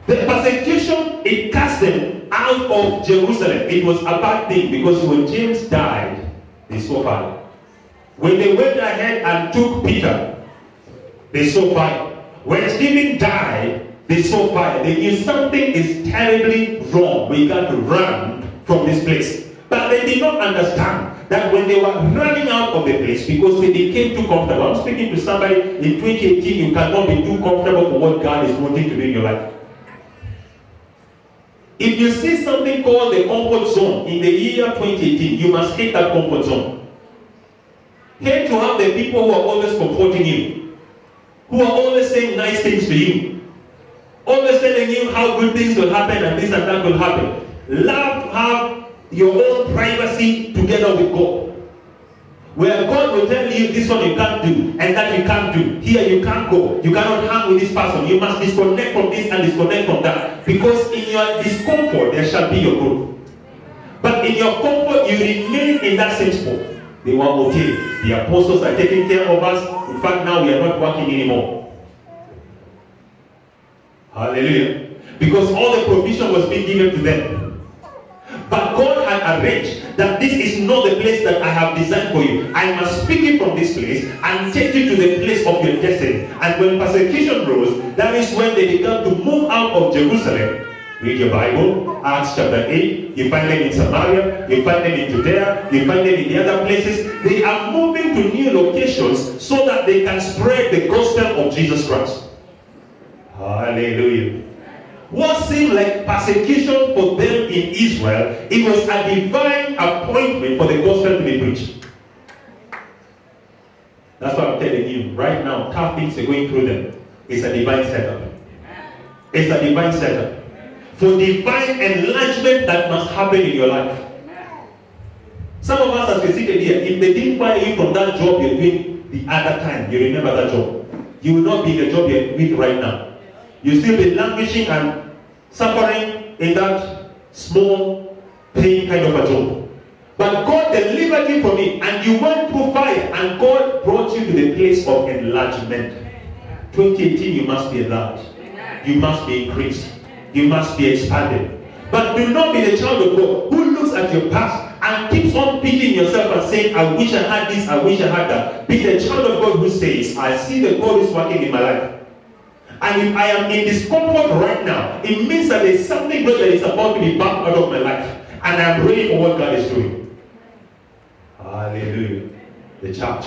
The persecution, it cast them out of Jerusalem. It was a bad thing because when James died, they saw fire. When they went ahead and took Peter, they saw fire. When Stephen died, they saw fire. They knew something is terribly wrong. We got to run from this place. But they did not understand that when they were running out of the place because they became too comfortable. I'm speaking to somebody in 2018, you cannot be too comfortable for what God is wanting to do in your life. If you see something called the comfort zone in the year 2018, you must hate that comfort zone. Hate to have the people who are always comforting you, who are always saying nice things to you, always telling you how good things will happen and this and that will happen. Love to have your own privacy together with God, where God will tell you this one you can't do and that you can't do. Here you can't go. You cannot hang with this person. You must disconnect from this and disconnect from that. Because in your discomfort there shall be your growth. But in your comfort you remain in that same spot. They were okay. The apostles are taking care of us. In fact, now we are not working anymore. Hallelujah. Because all the provision was being given to them. But God had arranged that this is not the place that I have designed for you. I must pick you from this place and take you to the place of your destiny. And when persecution rose, that is when they began to move out of Jerusalem. Read your Bible, Acts chapter 8, you find them in Samaria, you find them in Judea, you find them in the other places. They are moving to new locations so that they can spread the gospel of Jesus Christ. Hallelujah. What seemed like persecution for them in Israel, it was a divine appointment for the gospel to be preached. That's what I'm telling you. Right now, tough things are going through them. It's a divine setup. It's a divine setup. For divine enlargement that must happen in your life. Some of us as we seated here, if they didn't fire you from that job you're doing the other time, you remember that job, you will not be in the job you're with right now. You still be languishing and suffering in that small pain kind of a job. But God delivered you from it and you went through fire and God brought you to the place of enlargement. 2018, you must be enlarged. You must be increased. You must be expanded. But do not be the child of God who looks at your past and keeps on pitying yourself and saying, I wish I had this, I wish I had that. Be the child of God who says, I see that God is working in my life. And if I am in discomfort right now, it means that there is something good that is about to be back out of my life. And I am ready for what God is doing. Hallelujah. The church,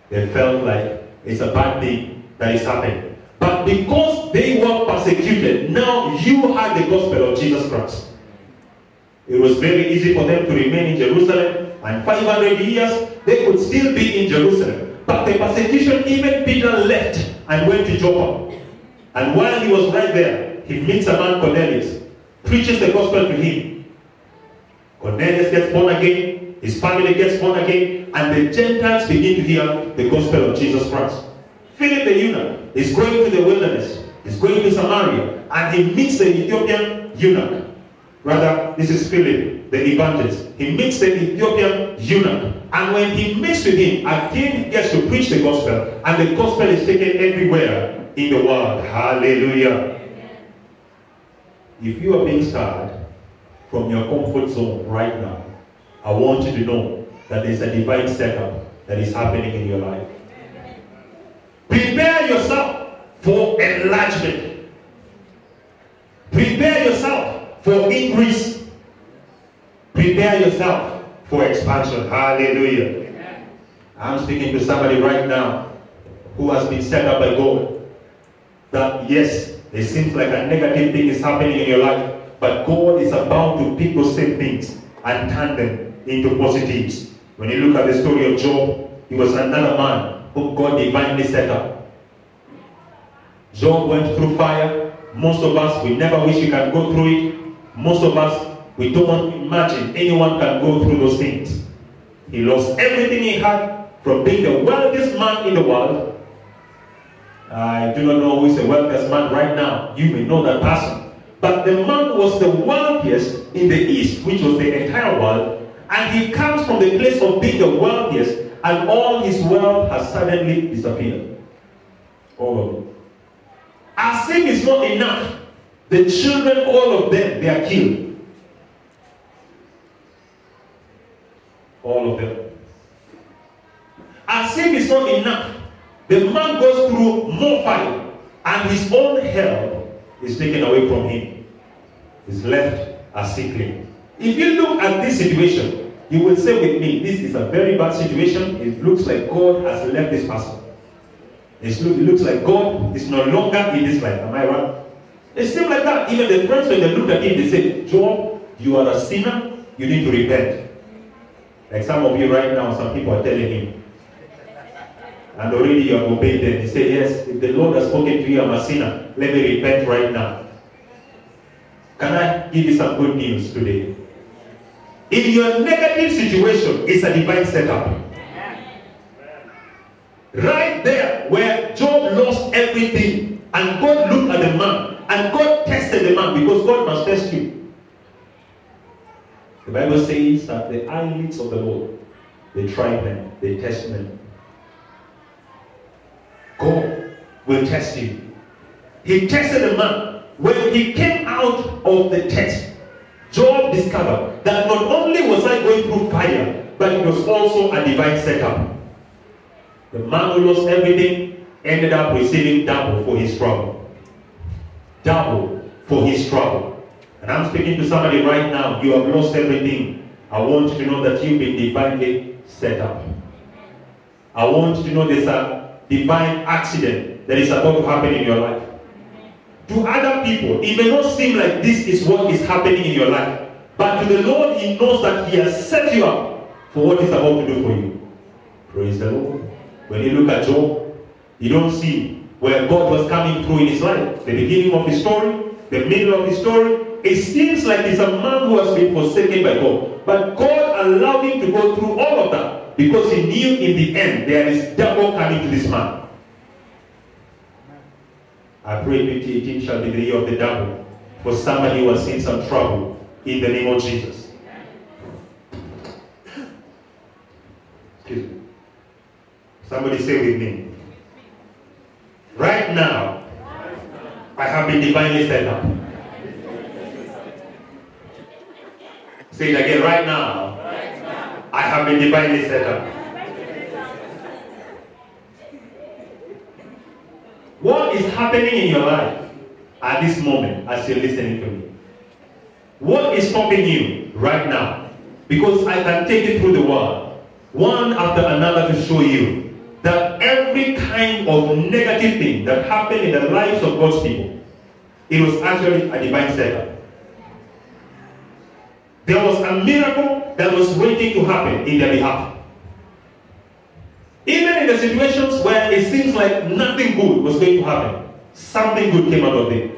they felt like it's a bad thing that is happening. But because they were persecuted, now you had the gospel of Jesus Christ. It was very easy for them to remain in Jerusalem. And 500 years, they could still be in Jerusalem. But the persecution, even Peter left and went to Joppa. And while he was right there, he meets a man, Cornelius, preaches the gospel to him. Cornelius gets born again, his family gets born again, and the Gentiles begin to hear the gospel of Jesus Christ. Philip the eunuch is going to the wilderness, he's going to Samaria, and he meets the Ethiopian eunuch. Rather, this is Philip, the evangelist. He meets the Ethiopian eunuch, and when he meets with him, again he gets to preach the gospel, and the gospel is taken everywhere in the world. Hallelujah. If you are being stirred from your comfort zone right now, I want you to know that there's a divine setup that is happening in your life. Prepare yourself for enlargement. Prepare yourself for increase. Prepare yourself for expansion. Hallelujah. Amen. I'm speaking to somebody right now who has been set up by God. That yes, it seems like a negative thing is happening in your life, but God is about to pick those same things and turn them into positives. When you look at the story of Job, he was another man whom God divinely set up. Job went through fire. Most of us, we never wish we can go through it. Most of us, we don't want to imagine anyone can go through those things. He lost everything he had from being the wealthiest man in the world. I do not know who is the wealthiest man right now. You may know that person. But the man was the wealthiest in the East, which was the entire world. And he comes from the place of being the wealthiest, and all his wealth has suddenly disappeared. All of it. As if it's not enough, the children, all of them, they are killed. All of them. As if it's not enough, the man goes through more fire, and his own health is taken away from him. He's left a sickly. If you look at this situation, you will say with me, this is a very bad situation. It looks like God has left this person. It looks like God is no longer in this life. Am I right? It seems like that. Even the friends, when they looked at him, they said, Job, you are a sinner. You need to repent. Like some of you right now, some people are telling him, and already you have obeyed them. He said, yes, if the Lord has spoken to you, I'm a sinner. Let me repent right now. Can I give you some good news today? In your negative situation, it's a divine setup. Right there, where Job lost everything, and God looked at the man, and God tested the man, because God must test you. The Bible says that the eyelids of the Lord, they try men, they test men. God will test you. He tested the man. When he came out of the test, Job discovered that not only was I going through fire, but it was also a divine setup. The man who lost everything ended up receiving double for his trouble. Double for his trouble. And I'm speaking to somebody right now. You have lost everything. I want you to know that you've been divinely set up. I want you to know there's a divine accident that is about to happen in your life. To other people, it may not seem like this is what is happening in your life, but to the Lord, He knows that He has set you up for what He's about to do for you. Praise the Lord. When you look at Job, you don't see where God was coming through in his life. The beginning of his story, the middle of his story, it seems like he's a man who has been forsaken by God. But God allowed him to go through all of that, because He knew in the end there is double coming to this man. I pray 2018 shall be the year of the double for somebody who has seen some trouble, in the name of Jesus. Excuse me. Somebody say with me. Right now, I have been divinely set up. Say it again. Right now, I have been divinely set up. What is happening in your life at this moment as you're listening to me? What is stopping you right now? Because I can take you through the world, one after another, to show you that every kind of negative thing that happened in the lives of God's people, it was actually a divine setup. There was a miracle that was waiting to happen in their behalf. Even in the situations where it seems like nothing good was going to happen, something good came out of it.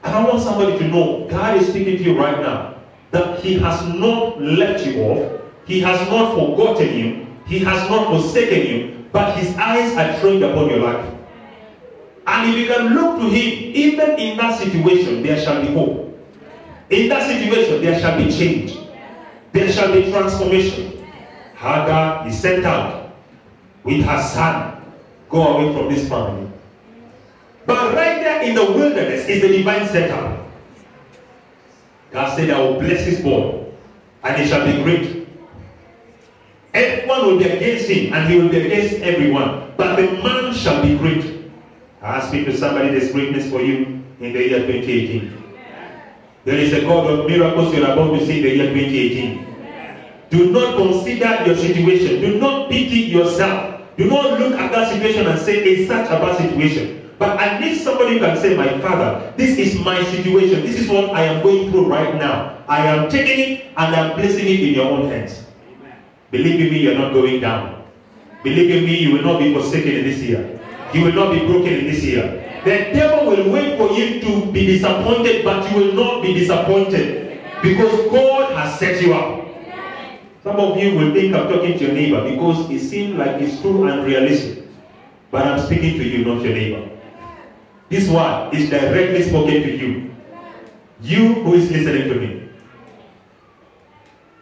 And I want somebody to know, God is speaking to you right now, that He has not left you off, He has not forgotten you, He has not forsaken you, but His eyes are trained upon your life. And if you can look to Him, even in that situation, there shall be hope. In that situation, there shall be change. There shall be transformation. Hagar is sent out with her son. Go away from this family. But right there in the wilderness is the divine setup. God said, I will bless his boy, and he shall be great. Everyone will be against him, and he will be against everyone. But the man shall be great. I speak to somebody, there's greatness for you in the year 2018. There is a God of miracles you're about to see in the year 2018. Do not consider your situation. Do not pity yourself. Do not look at that situation and say, it's such a bad situation. But at least somebody can say, my Father, this is my situation. This is what I am going through right now. I am taking it and I am placing it in your own hands. Believe in me, you're not going down. Believe in me, you will not be forsaken in this year. You will not be broken in this year. The devil will wait for you to be disappointed, but you will not be disappointed because God has set you up. Some of you will think I'm talking to your neighbor because it seems like it's too unrealistic. But I'm speaking to you, not your neighbor. This word is directly spoken to you. You who is listening to me.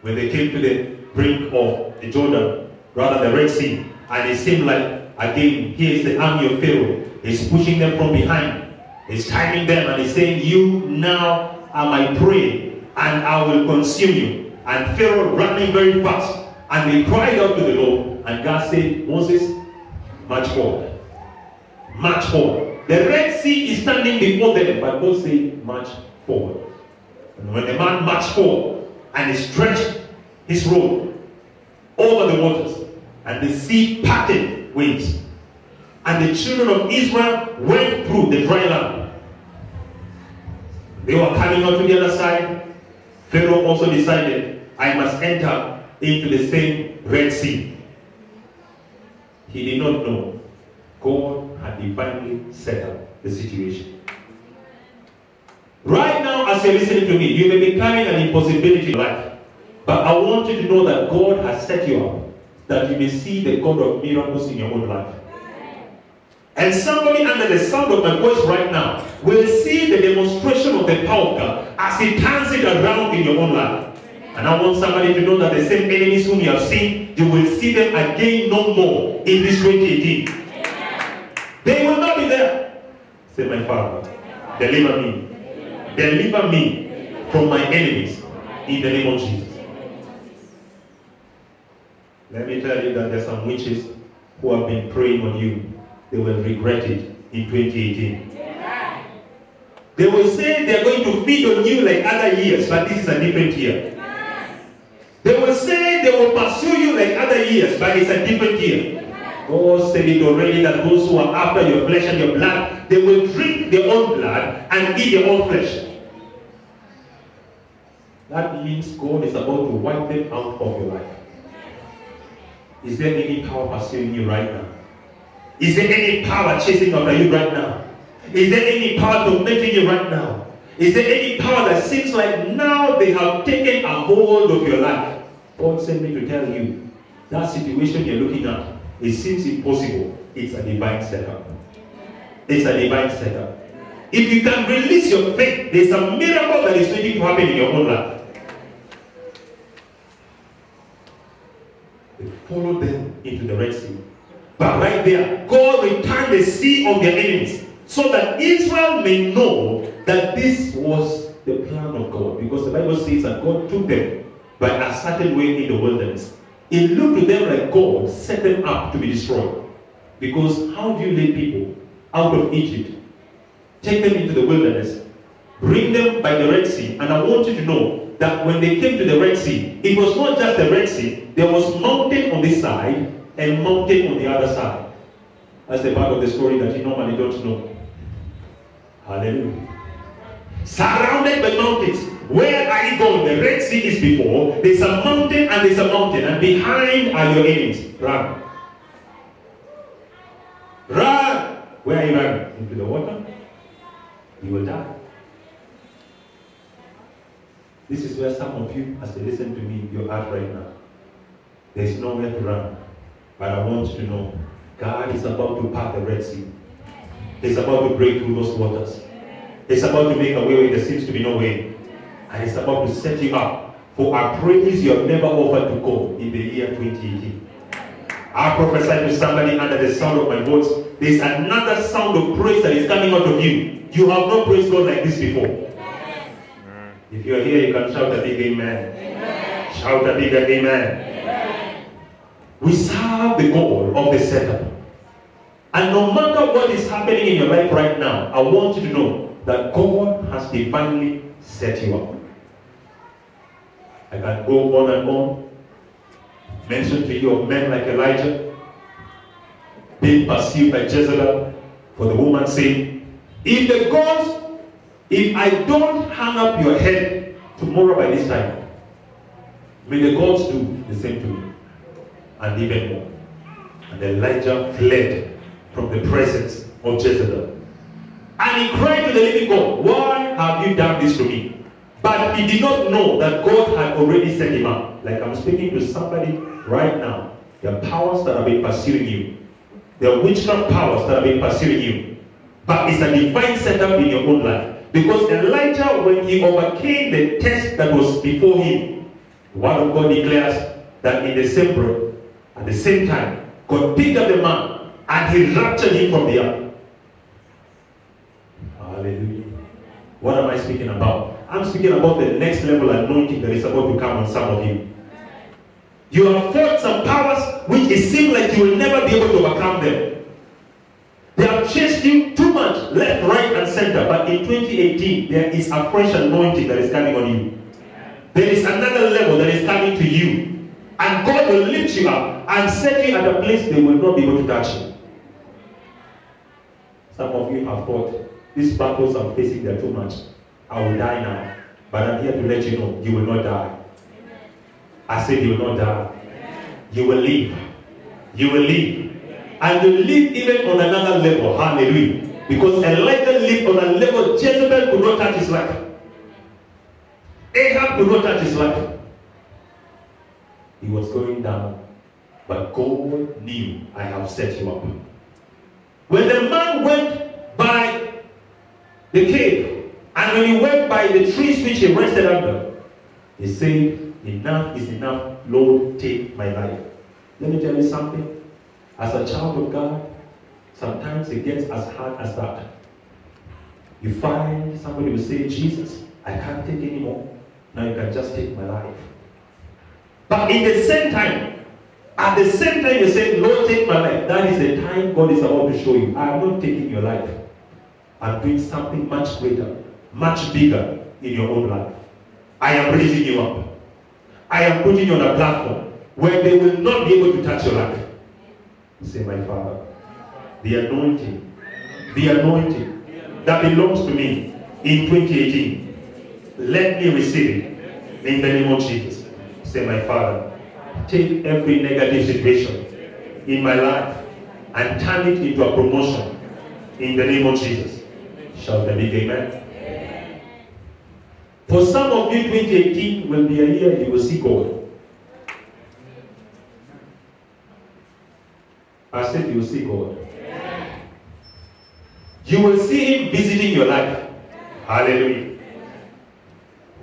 When they came to the brink of the Jordan, rather the Red Sea, and it seemed like, again, here is the army of Pharaoh. He's pushing them from behind. He's timing them and he's saying, you now are my prey and I will consume you. And Pharaoh running very fast. And they cried out to the Lord. And God said, Moses, march forward. March forward. The Red Sea is standing before them. But God said, march forward. And when the man marched forward and he stretched his rod over the waters, and the sea parted waves, and the children of Israel went through the dry land. They were coming out to the other side. Pharaoh also decided, I must enter into the same Red Sea. He did not know God had divinely set up the situation. Right now, as you're listening to me, you may be carrying an impossibility in life. But I want you to know that God has set you up, that you may see the God of miracles in your own life. And somebody under the sound of my voice right now will see the demonstration of the power of God as He turns it around in your own life. And I want somebody to know that the same enemies whom you have seen, you will see them again no more in this 2018. They will not be there. Say, my Father, deliver me. Deliver me from my enemies in the name of Jesus. Let me tell you that there are some witches who have been preying on you. They will regret it in 2018. They will say they are going to feed on you like other years, but this is a different year. They will say they will pursue you like other years, but it's a different year. God said it already that those who are after your flesh and your blood, they will drink their own blood and eat their own flesh. That means God is about to wipe them out of your life. Is there any power pursuing you right now? Is there any power chasing after you right now? Is there any power tormenting you right now? Is there any power that seems like now they have taken a hold of your life? God sent me to tell you, that situation you're looking at, it seems impossible. It's a divine setup. It's a divine setup. If you can release your faith, there's a miracle that is waiting to happen in your own life. They followed them into the Red Sea. But right there, God returned the sea of their enemies so that Israel may know that this was the plan of God. Because the Bible says that God took them by a certain way in the wilderness. It looked to them like God set them up to be destroyed. Because how do you lead people out of Egypt, take them into the wilderness, bring them by the Red Sea? And I want you to know that when they came to the Red Sea, it was not just the Red Sea. There was mountain on this side and mountain on the other side. That's the part of the story that you normally don't know. Hallelujah. Surrounded by mountains. Where are you going? The Red Sea is before. There's a mountain and there's a mountain. And behind are your enemies. Run. Run. Where are you running? Into the water? You will die. This is where some of you, as they listen to me, you're at right now. There's nowhere to run. But I want you to know, God is about to part the Red Sea. He's about to break through those waters. He's about to make a way where there seems to be no way. And He's about to set you up for a praise you have never offered to God in the year 2018. I prophesy to somebody under the sound of my voice, there's another sound of praise that is coming out of you. You have not praised God like this before. If you are here, you can shout a big amen. Amen. Shout a bigger amen. Amen. We serve the God of the setup. And no matter what is happening in your life right now, I want you to know that God has divinely set you up. I can go on and on. Mention to you of men like Elijah being pursued by Jezebel for the woman saying, if I don't hang up your head tomorrow by this time, may the gods do the same to me, and even more. And Elijah fled from the presence of Jezebel. And he cried to the living God, why have you done this to me? But he did not know that God had already set him up. Like I'm speaking to somebody right now. There are powers that have been pursuing you. There are witchcraft powers that have been pursuing you. But it's a divine setup in your own life. Because Elijah, when he overcame the test that was before him, the word of God declares that in the same breath, at the same time, God picked up the man and he raptured him from the earth. Hallelujah. What am I speaking about? I'm speaking about the next level anointing that is about to come on some of you. You have fought some powers which it seems like you will never be able to overcome them. They have chased you too much, left, right, and center. But in 2018, there is a fresh anointing that is coming on you. There is another level that is coming to you. And God will lift you up and set you at a place they will not be able to touch you. Some of you have thought, these battles I'm facing, they're too much. I will die now. But I'm here to let you know, you will not die. I said you will not die. You will live. You will live. And you live even on another level. Hallelujah. Because Elijah lived on a level Jezebel could not touch his life. Ahab could not touch his life. He was going down. But God knew, I have set you up. When the man went by the cave, and when he went by the trees which he rested under, he said, enough is enough, Lord, take my life. Let me tell you something. As a child of God, sometimes it gets as hard as that. You find somebody will say, Jesus, I can't take anymore. Now you can just take my life. But in the same time, at the same time you say, Lord, take my life. That is the time God is about to show you, I am not taking your life. I'm doing something much greater, much bigger in your own life. I am raising you up. I am putting you on a platform where they will not be able to touch your life. Say, my Father, the anointing that belongs to me in 2018, let me receive it in the name of Jesus. Say, my Father, take every negative situation in my life and turn it into a promotion in the name of Jesus. Shout a big amen. For some of you, 2018 will be a year you will see God. I said you will see God. You will see Him visiting your life. Hallelujah.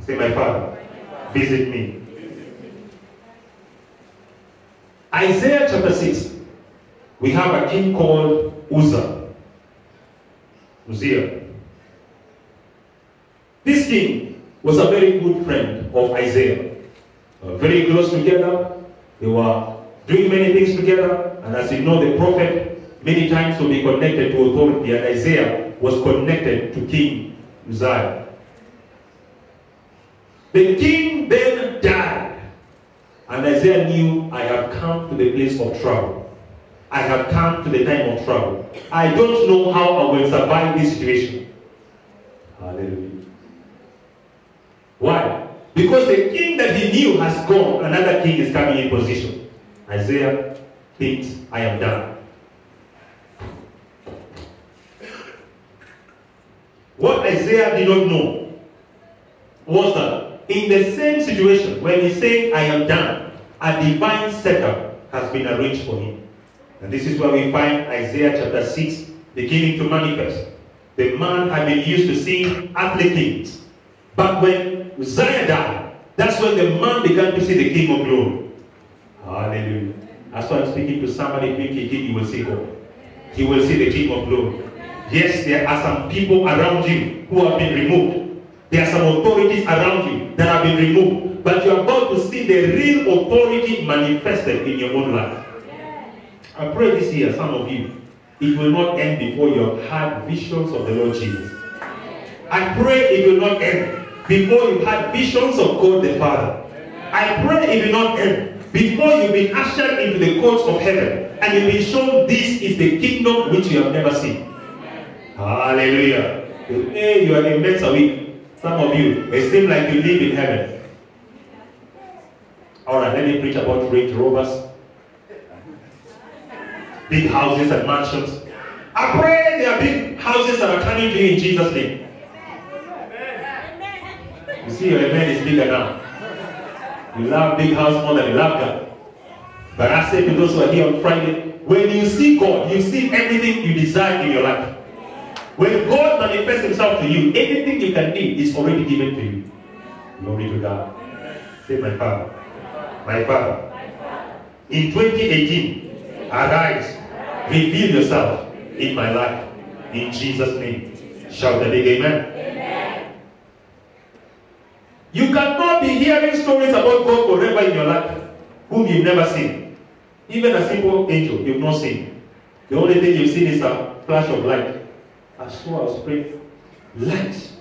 Say, my Father, visit me. Isaiah chapter 6. We have a king called Uzziah. This king was a very good friend of Isaiah. Very close together. They were doing many things together. And as you know, the prophet many times will be connected to authority. And Isaiah was connected to King Uzziah. The king then died. And Isaiah knew, I have come to the place of trouble. I have come to the time of trouble. I don't know how I will survive this situation. Hallelujah. Why? Because the king that he knew has gone, another king is coming in position. Isaiah thinks, I am done. What Isaiah did not know was that in the same situation, when he's saying, I am done, a divine setup has been arranged for him. And this is where we find Isaiah chapter 6 beginning to manifest. The man had been used to seeing earthly kings. But when Uzziah died, that's when the man began to see the King of glory. Hallelujah. That's why I'm speaking to somebody thinking you will see God. You will see the King of glory. Yes, there are some people around you who have been removed. There are some authorities around you that have been removed. But you're about to see the real authority manifested in your own life. I pray this year, some of you, it will not end before you have had visions of the Lord Jesus. I pray it will not end before you've had visions of God the Father. I pray it will not end before you've been ushered into the courts of heaven and you've been shown this is the kingdom which you have never seen. Hallelujah. Hey, you are in Mensa week. Some of you, it seems like you live in heaven. Alright, let me preach about Range Rovers, big houses and mansions. I pray there are big houses that are coming to you in Jesus' name. You see, your amen is bigger now. You love big house more than you love God. But I say to those who are here on Friday, when you see God, you see everything you desire in your life. When God manifests himself to you, anything you can need is already given to you. Glory to God. Say, my Father. My Father. In 2018, arise, reveal yourself in my life. In Jesus' name. Shout a big amen. You cannot be hearing stories about God forever in your life, whom you've never seen. Even a simple angel you've not seen. The only thing you've seen is a flash of light. I saw, I was praying, light.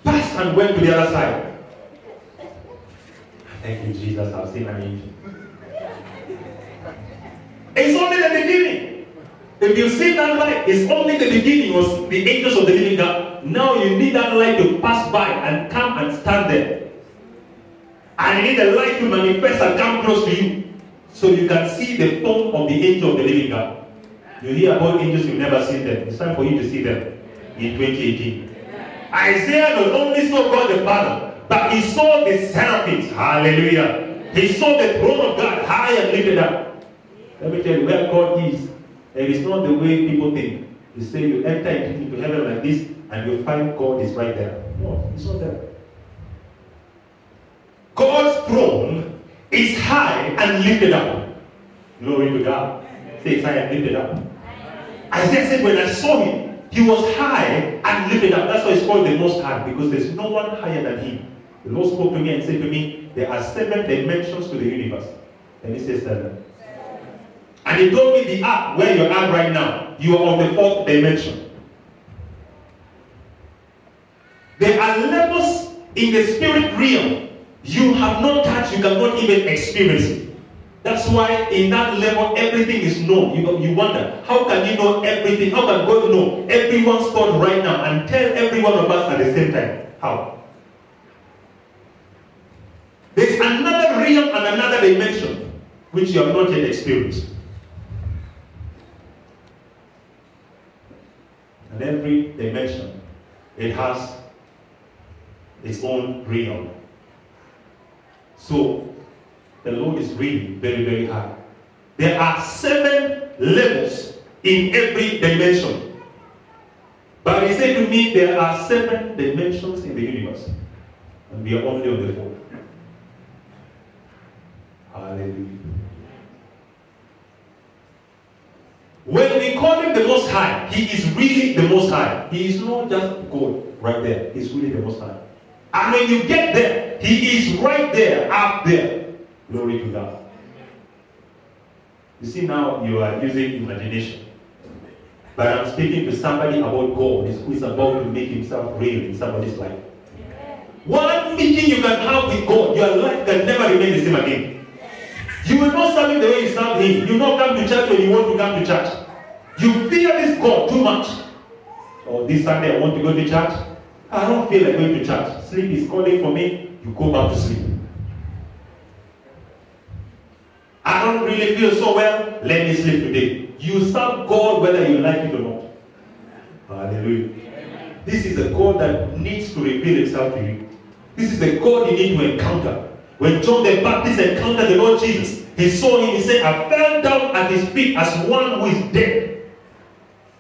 Passed and went to the other side. Thank you, Jesus, I've seen an angel. It's only the beginning. If you see that light, it's only the beginning of the angels of the living God. Now you need that light to pass by and come and stand there. And you need the light to manifest and come close to you. So you can see the form of the angel of the living God. You hear about angels, you've never seen them. It's time for you to see them in 2018. Isaiah not only saw God the Father, but he saw the seraphims. Hallelujah. He saw the throne of God high and lifted up. Let me tell you, where God is, it is not the way people think. You say you enter into heaven like this and you find God is right there. No, it's not there. God's throne is high and lifted up. Glory to God. Say it's high and lifted up. Isaiah said, when I saw him, he was high and lifted up. That's why it's called the Most High, because there's no one higher than him. The Lord spoke to me and said to me, there are 7 dimensions to the universe. And he says 7. And he told me the earth where you are right now, you are on the 4th dimension. There are levels in the spirit realm you have not touched, you cannot even experience it. That's why in that level everything is known. You wonder, how can you know everything? How can God know everyone's thought right now and tell every one of us at the same time? How? There's another realm and another dimension which you have not yet experienced. And every dimension, it has its own realm. So, the Lord is really very, very high. There are 7 levels in every dimension. But he said to me, there are 7 dimensions in the universe. And we are only on the 4th. Hallelujah. When we call him the Most High, he is really the Most High. He is not just God right there. He's really the Most High. And when you get there, he is right there, up there. Glory to God. You see, now you are using imagination. But I'm speaking to somebody about God who is about to make himself real in somebody's life. One meeting you can have with God, your life can never remain the same again. You will not serve him the way you serve him. You will not come to church when you want to come to church. You fear this God too much. Oh, this Sunday I want to go to church. I don't feel like going to church. Sleep is calling for me. You go back to sleep. I don't really feel so well. Let me sleep today. You serve God whether you like it or not. Hallelujah. This is a God that needs to reveal himself to you. This is the God you need to encounter. When John the Baptist encountered the Lord Jesus, he saw him, he said, I fell down at his feet as one who is dead.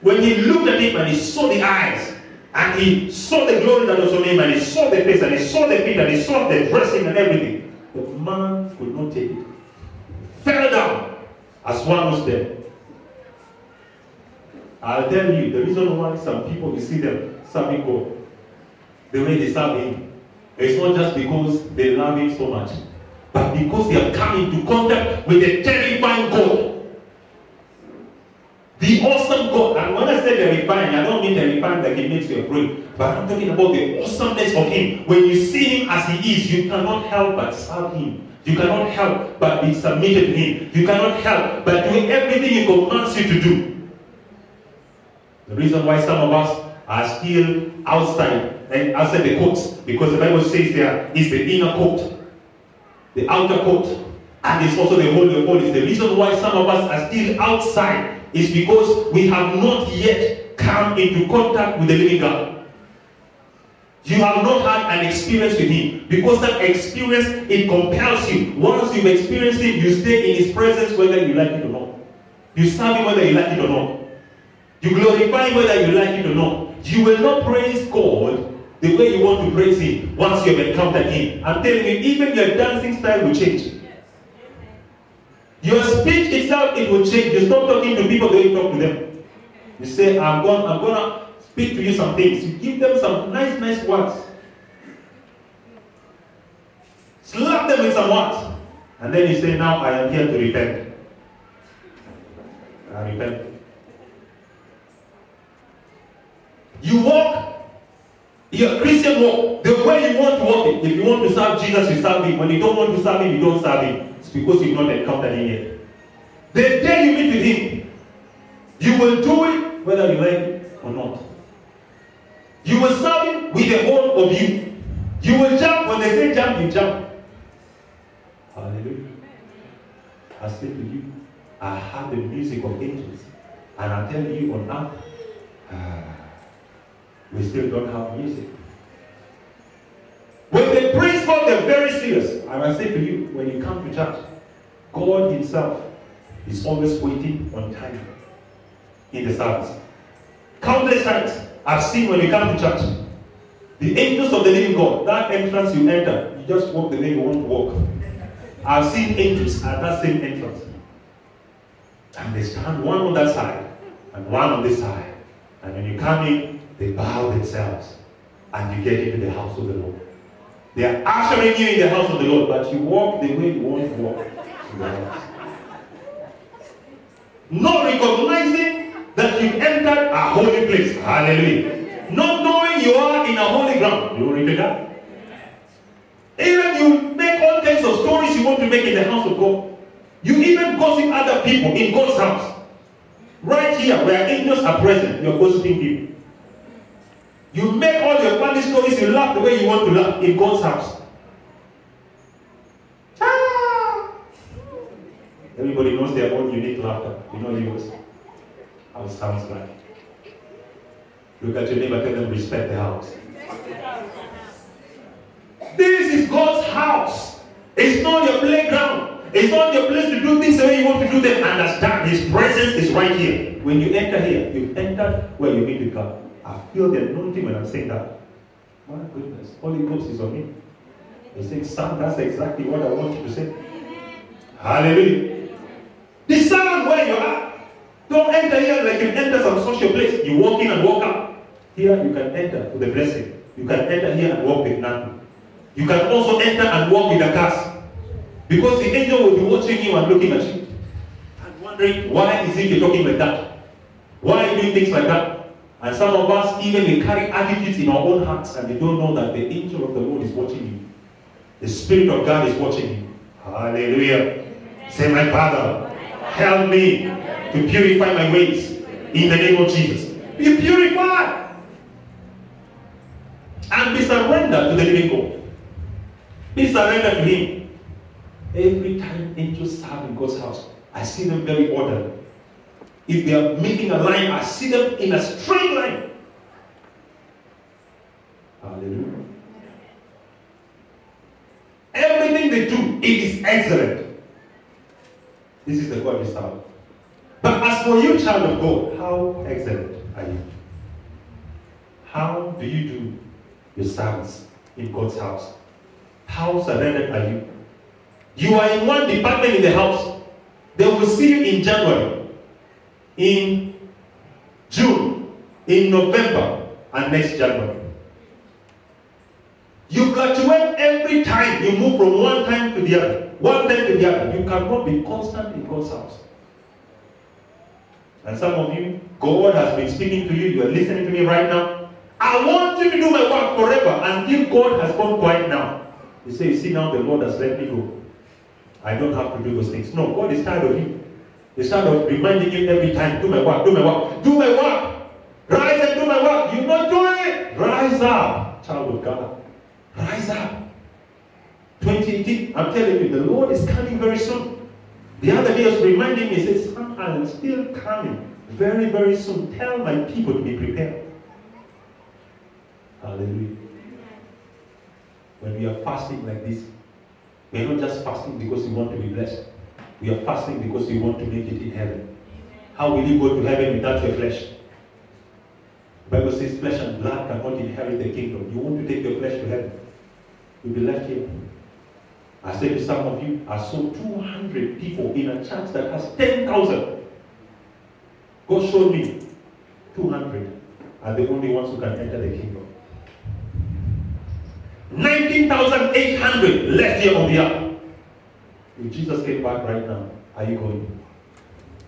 When he looked at him and he saw the eyes, and he saw the glory that was on him, and he saw the face, and he saw the feet, and he saw the dressing and everything, the man could not take it. Fell down as one who's dead. I'll tell you, the reason why some people, you see them serving God, the way they serve him, it's not just because they love him so much. but because they have come into contact with the terrifying God. The awesome God. And when I say terrifying, I don't mean terrifying like it makes you afraid. But I'm talking about the awesomeness of Him. When you see Him as He is, you cannot help but serve Him. You cannot help but be submitted to Him. You cannot help but do everything He commands you to do. The reason why some of us are still outside the courts, because the Bible says there is the inner court, the outer court, and it's also the Holy of Holies. The reason why some of us are still outside is because we have not yet come into contact with the living God. You have not had an experience with Him, because that experience, it compels you. Once you've experienced Him, you stay in His presence whether you like it or not. You serve Him whether you like it or not. You glorify Him whether you like it or not. You will not praise God the way you want to praise Him once you have encountered Him. I'm telling you, even your dancing style will change. Your speech itself, it will change. You stop talking to people the way you talk to them. You say, I'm gonna speak to you some things. You give them some nice words. Slap them with some words. And then you say, now I am here to repent. I repent. You walk your Christian walk the way you want to walk it. If you want to serve Jesus, you serve Him. When you don't want to serve Him, you don't serve Him. It's because you've not encountered Him yet. The day you meet with Him, you will do it whether you like it or not. You will serve Him with the whole of you. You will jump. When they say jump, you jump. Hallelujah. I say to you, I have the music of angels. And I tell you on earth, we still don't have music. When they praise God, they're very serious. And I say to you, when you come to church, God Himself is always waiting on time in the service. Countless times I've seen when you come to church, the angels of the living God, that entrance you enter, you just walk the way you want to walk. I've seen angels at that same entrance. And they stand one on that side and one on this side. And when you come in, they bow themselves and you get into the house of the Lord. They are ushering you in the house of the Lord, but you walk the way you want to walk. Not recognizing that you've entered a holy place. Hallelujah. Not knowing you are in a holy ground. Glory to God. Even you make all kinds of stories you want to make in the house of God. You even gossip other people in God's house. Right here, where angels are present, you're gossiping people. You make all your funny stories, you laugh the way you want to laugh in God's house. Ah! Everybody knows their own unique laughter. You know yours. How it sounds like. Look at your neighbor, tell them respect the house. This is God's house. It's not your playground. It's not your place to do things the way you want to do them. Understand, His presence is right here. When you enter here, you've entered where you meet with God. I feel the anointing when I'm saying that. My goodness, Holy Ghost is on me. He's saying, son, that's exactly what I want you to say. Hallelujah. Discern where you are. Don't enter here like you enter some social place. You walk in and walk out. Here you can enter with a blessing. You can enter here and walk with nothing. You can also enter and walk with a curse. Because the angel will be watching you and looking at you. And wondering, why is he talking like that? Why are you doing things like that? And some of us, even we carry attitudes in our own hearts and they don't know that the angel of the Lord is watching you. The Spirit of God is watching you. Hallelujah. Say, my Father, help me to purify my ways in the name of Jesus. Be purified. And be surrendered to the living God. Be surrendered to Him. Every time angels serve in God's house, I see them very orderly. If they are making a line, I see them in a straight line. Hallelujah. Everything they do, it is excellent. This is the God we serve. But as for you, child of God, how excellent are you? How do you do your service in God's house? How surrendered are you? You are in one department in the house. They will see you in January, in June, in November, and next January. You fluctuate every time. You move from one time to to the other, one time to the other. You cannot be constant in God's house. And some of you, God has been speaking to you. You are listening to me right now. I want you to do my work forever until God has gone quiet now. You say, you see now the Lord has let me go. I don't have to do those things. No, God is tired of you. He's tired of reminding you every time, do my work, do my work, do my work. Rise and do my work. You're not doing it. Rise up, child of God. Rise up. 2018, I'm telling you, the Lord is coming very soon. The other day he was reminding me, he says, son, I am still coming very, very soon. Tell my people to be prepared. Hallelujah. When we are fasting like this, we are not just fasting because we want to be blessed. We are fasting because we want to make it in heaven. How will you go to heaven without your flesh? The Bible says flesh and blood cannot inherit the kingdom. You want to take your flesh to heaven, you'll be left here. I said to some of you, I saw 200 people in a church that has 10,000. God showed me 200 are the only ones who can enter the kingdom. 19,800 left here on the earth. If Jesus came back right now, are you going?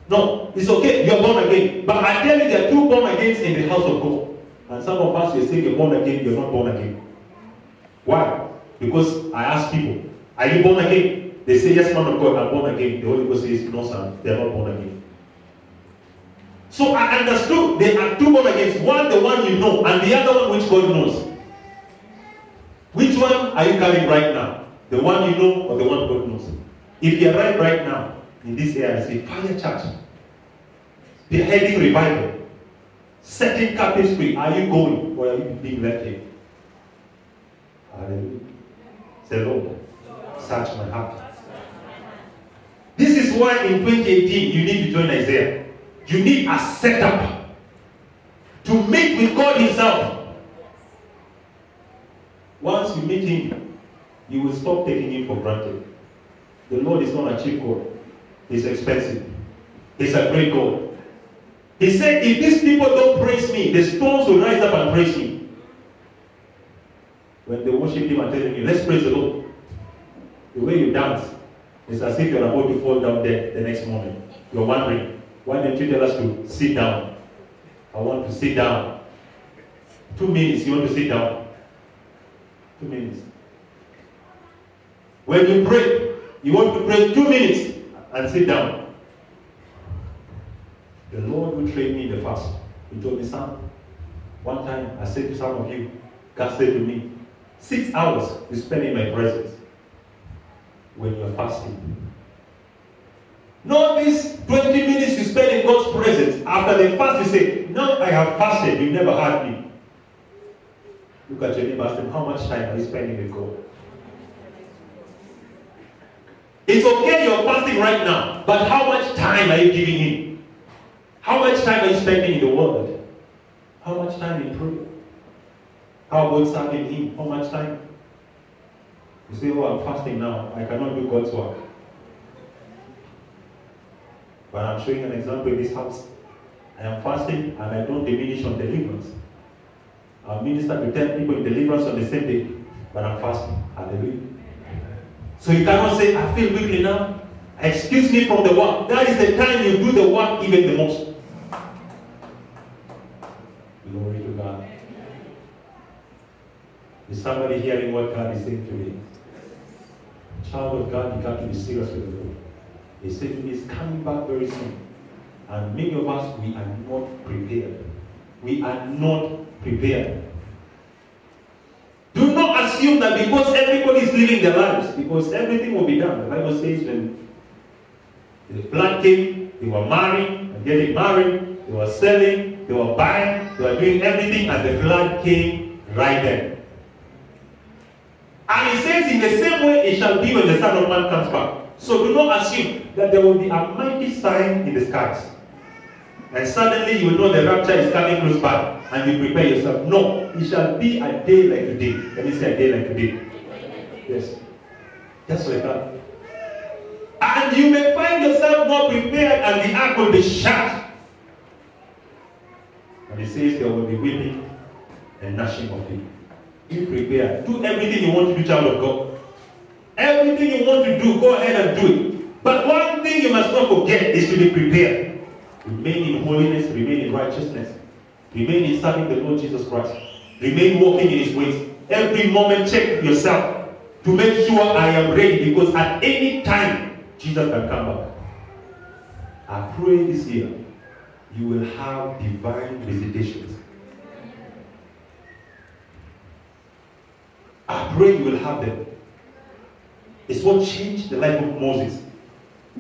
No, it's okay, you're born again. But I tell you, there are two born agains in the house of God. And some of us will say you're born again, you're not born again. Why? Because I ask people, are you born again? They say, yes, man of God, I'm born again. The Holy Ghost says, no, son, they're not born again. So I understood there are two born agains. One, the one you know, and the other one which God knows. Which one are you carrying right now? The one you know or the one God knows? If you arrive right now in this area and say, Fire Church, beheading revival, setting captives free, are you going or are you being left here? Hallelujah. Say, Lord, search my heart. This is why in 2018 you need to join Isaiah. You need a setup to meet with God Himself. Once you meet Him, you will stop taking Him for granted. The Lord is not a cheap God. He's expensive. He's a great God. He said, if these people don't praise me, the stones will rise up and praise me. When they worship Him and telling you, let's praise the Lord. The way you dance is as if you're about to fall down dead the next morning. You're wondering, why don't you tell us to sit down? I want to sit down. 2 minutes, you want to sit down. 2 minutes. When you pray, you want to pray 2 minutes and sit down. The Lord will train me in the fast. He told me, son, one time I said to some of you, God said to me, 6 hours you spend in my presence when you're fasting. Not this 20 minutes you spend in God's presence. After the fast, you say, now I have fasted, you never heard me. Look at your neighbor, ask them, how much time are you spending with God? It's okay you're fasting right now, but how much time are you giving Him? How much time are you spending in the Word? How much time in prayer? How about serving Him? How much time? You say, oh, I'm fasting now. I cannot do God's work. But I'm showing an example in this house. I am fasting and I don't diminish on deliverance. I'll minister to 10 people in deliverance on the same day, but I'm fasting. Hallelujah. So you cannot say, I feel weakly now. Excuse me from the work. That is the time you do the work even the most. Glory to God. Is somebody hearing what God is saying to me? Child of God, you got to be serious with the Lord. He said to me, He's coming back very soon. And many of us, we are not prepared. We are not prepared. Do not assume that because everybody is living their lives, because everything will be done. The Bible says when the flood came, they were marrying and getting married, they were selling, they were buying, they were doing everything, and the flood came right then. And He says, in the same way it shall be when the Son of Man comes back. So do not assume that there will be a mighty sign in the skies. And suddenly you will know the rapture is coming close by. And you prepare yourself. No, it shall be a day like today. Let me say a day like today. Yes. Just like that. And you may find yourself not prepared and the ark will be shut. And He says there will be weeping and gnashing of teeth. Be prepared. Do everything you want to do, child of God. Everything you want to do, go ahead and do it. But one thing you must not forget is to be prepared. Remain in holiness, remain in righteousness, remain in serving the Lord Jesus Christ, remain walking in His ways. Every moment check yourself to make sure I am ready, because at any time Jesus can come back. I pray this year you will have divine visitations. I pray you will have them. It's what changed the life of Moses.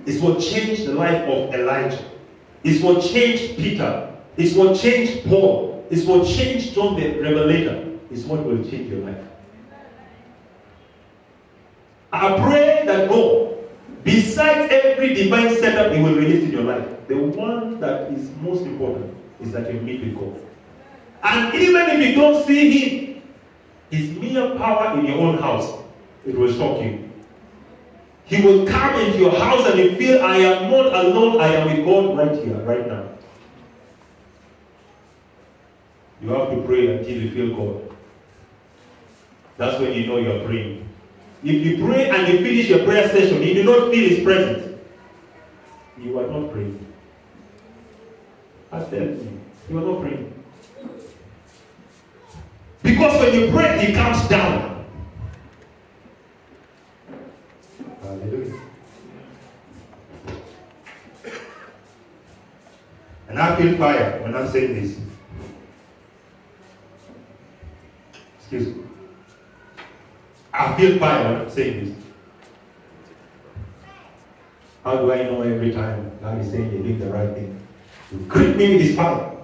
It's what changed the life of Elijah. It's what changed Peter. It's what changed Paul. It's what changed John the Revelator. It's what will change your life. I pray that God, besides every divine setup He will release in your life, the one that is most important is that you meet with God. And even if you don't see Him, His mere power in your own house, it will shock you. He will come into your house and you feel, I am not alone, I am with God right here, right now. You have to pray until you feel God. That's when you know you are praying. If you pray and you finish your prayer session, you do not feel His presence, you are not praying. I tell you, you are not praying. Because when you pray, He comes down. Hallelujah. And I feel fire when I'm saying this. Excuse me. I feel fire when I'm saying this. How do I know every time God is saying you did the right thing? You greet me with His fire.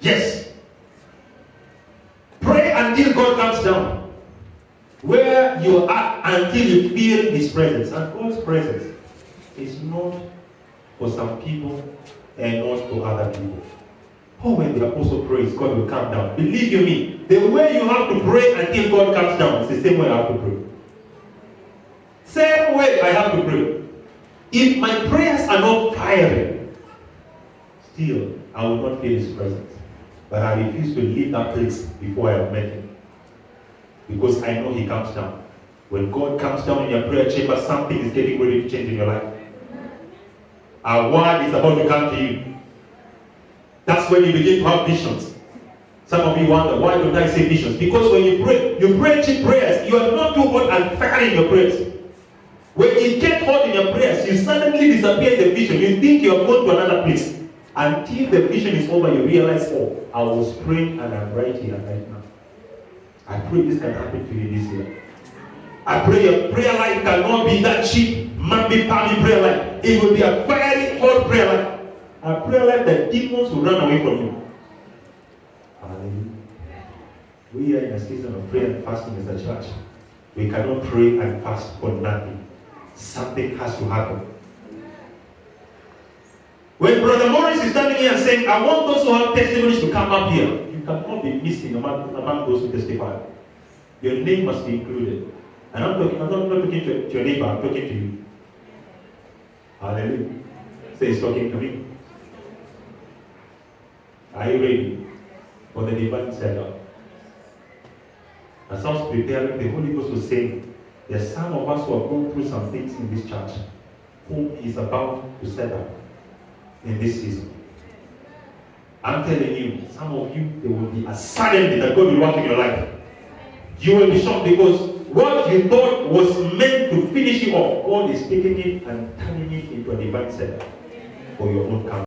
Yes. Pray until God comes down. Where you are until you feel His presence. And God's presence is not for some people and not for other people. Oh, when the apostle prays, God will come down. Believe you me, the way you have to pray until God comes down is the same way I have to pray. Same way I have to pray. If my prayers are not fiery, still I will not feel His presence. But I refuse to leave that place before I have met Him. Because I know He comes down. When God comes down in your prayer chamber, something is getting ready to change in your life. A word is about to come to you. That's when you begin to have visions. Some of you wonder, why don't I say visions? Because when you pray cheap prayers, you are not too hot and fire in your prayers. When you get hot in your prayers, you suddenly disappear in the vision. You think you have gone to another place. Until the vision is over, you realize, oh, I was praying and I'm right here, right now. I pray this can happen to you this year. I pray your prayer life cannot be that cheap, mamby-pamby prayer life. It will be a very hot prayer life. A prayer life that demons will run away from you. Hallelujah. We are in a season of prayer and fasting as a church. We cannot pray and fast for nothing. Something has to happen. When Brother Morris is standing here and saying, I want those who have testimonies to come up here, you cannot be missing among those who testify. Your name must be included. And I'm not talking to your neighbor, I'm talking to you. Hallelujah. Say, he's talking to me. Are you ready for the divine setup? As I was preparing, the Holy Ghost was saying, there are some of us who have gone through some things in this church, whom He is about to set up in this season. I'm telling you, some of you, there will be a suddenly that God will work in your life. You will be shocked because what you thought was meant to finish you off, God is taking it and turning it into a divine setup for your own comfort.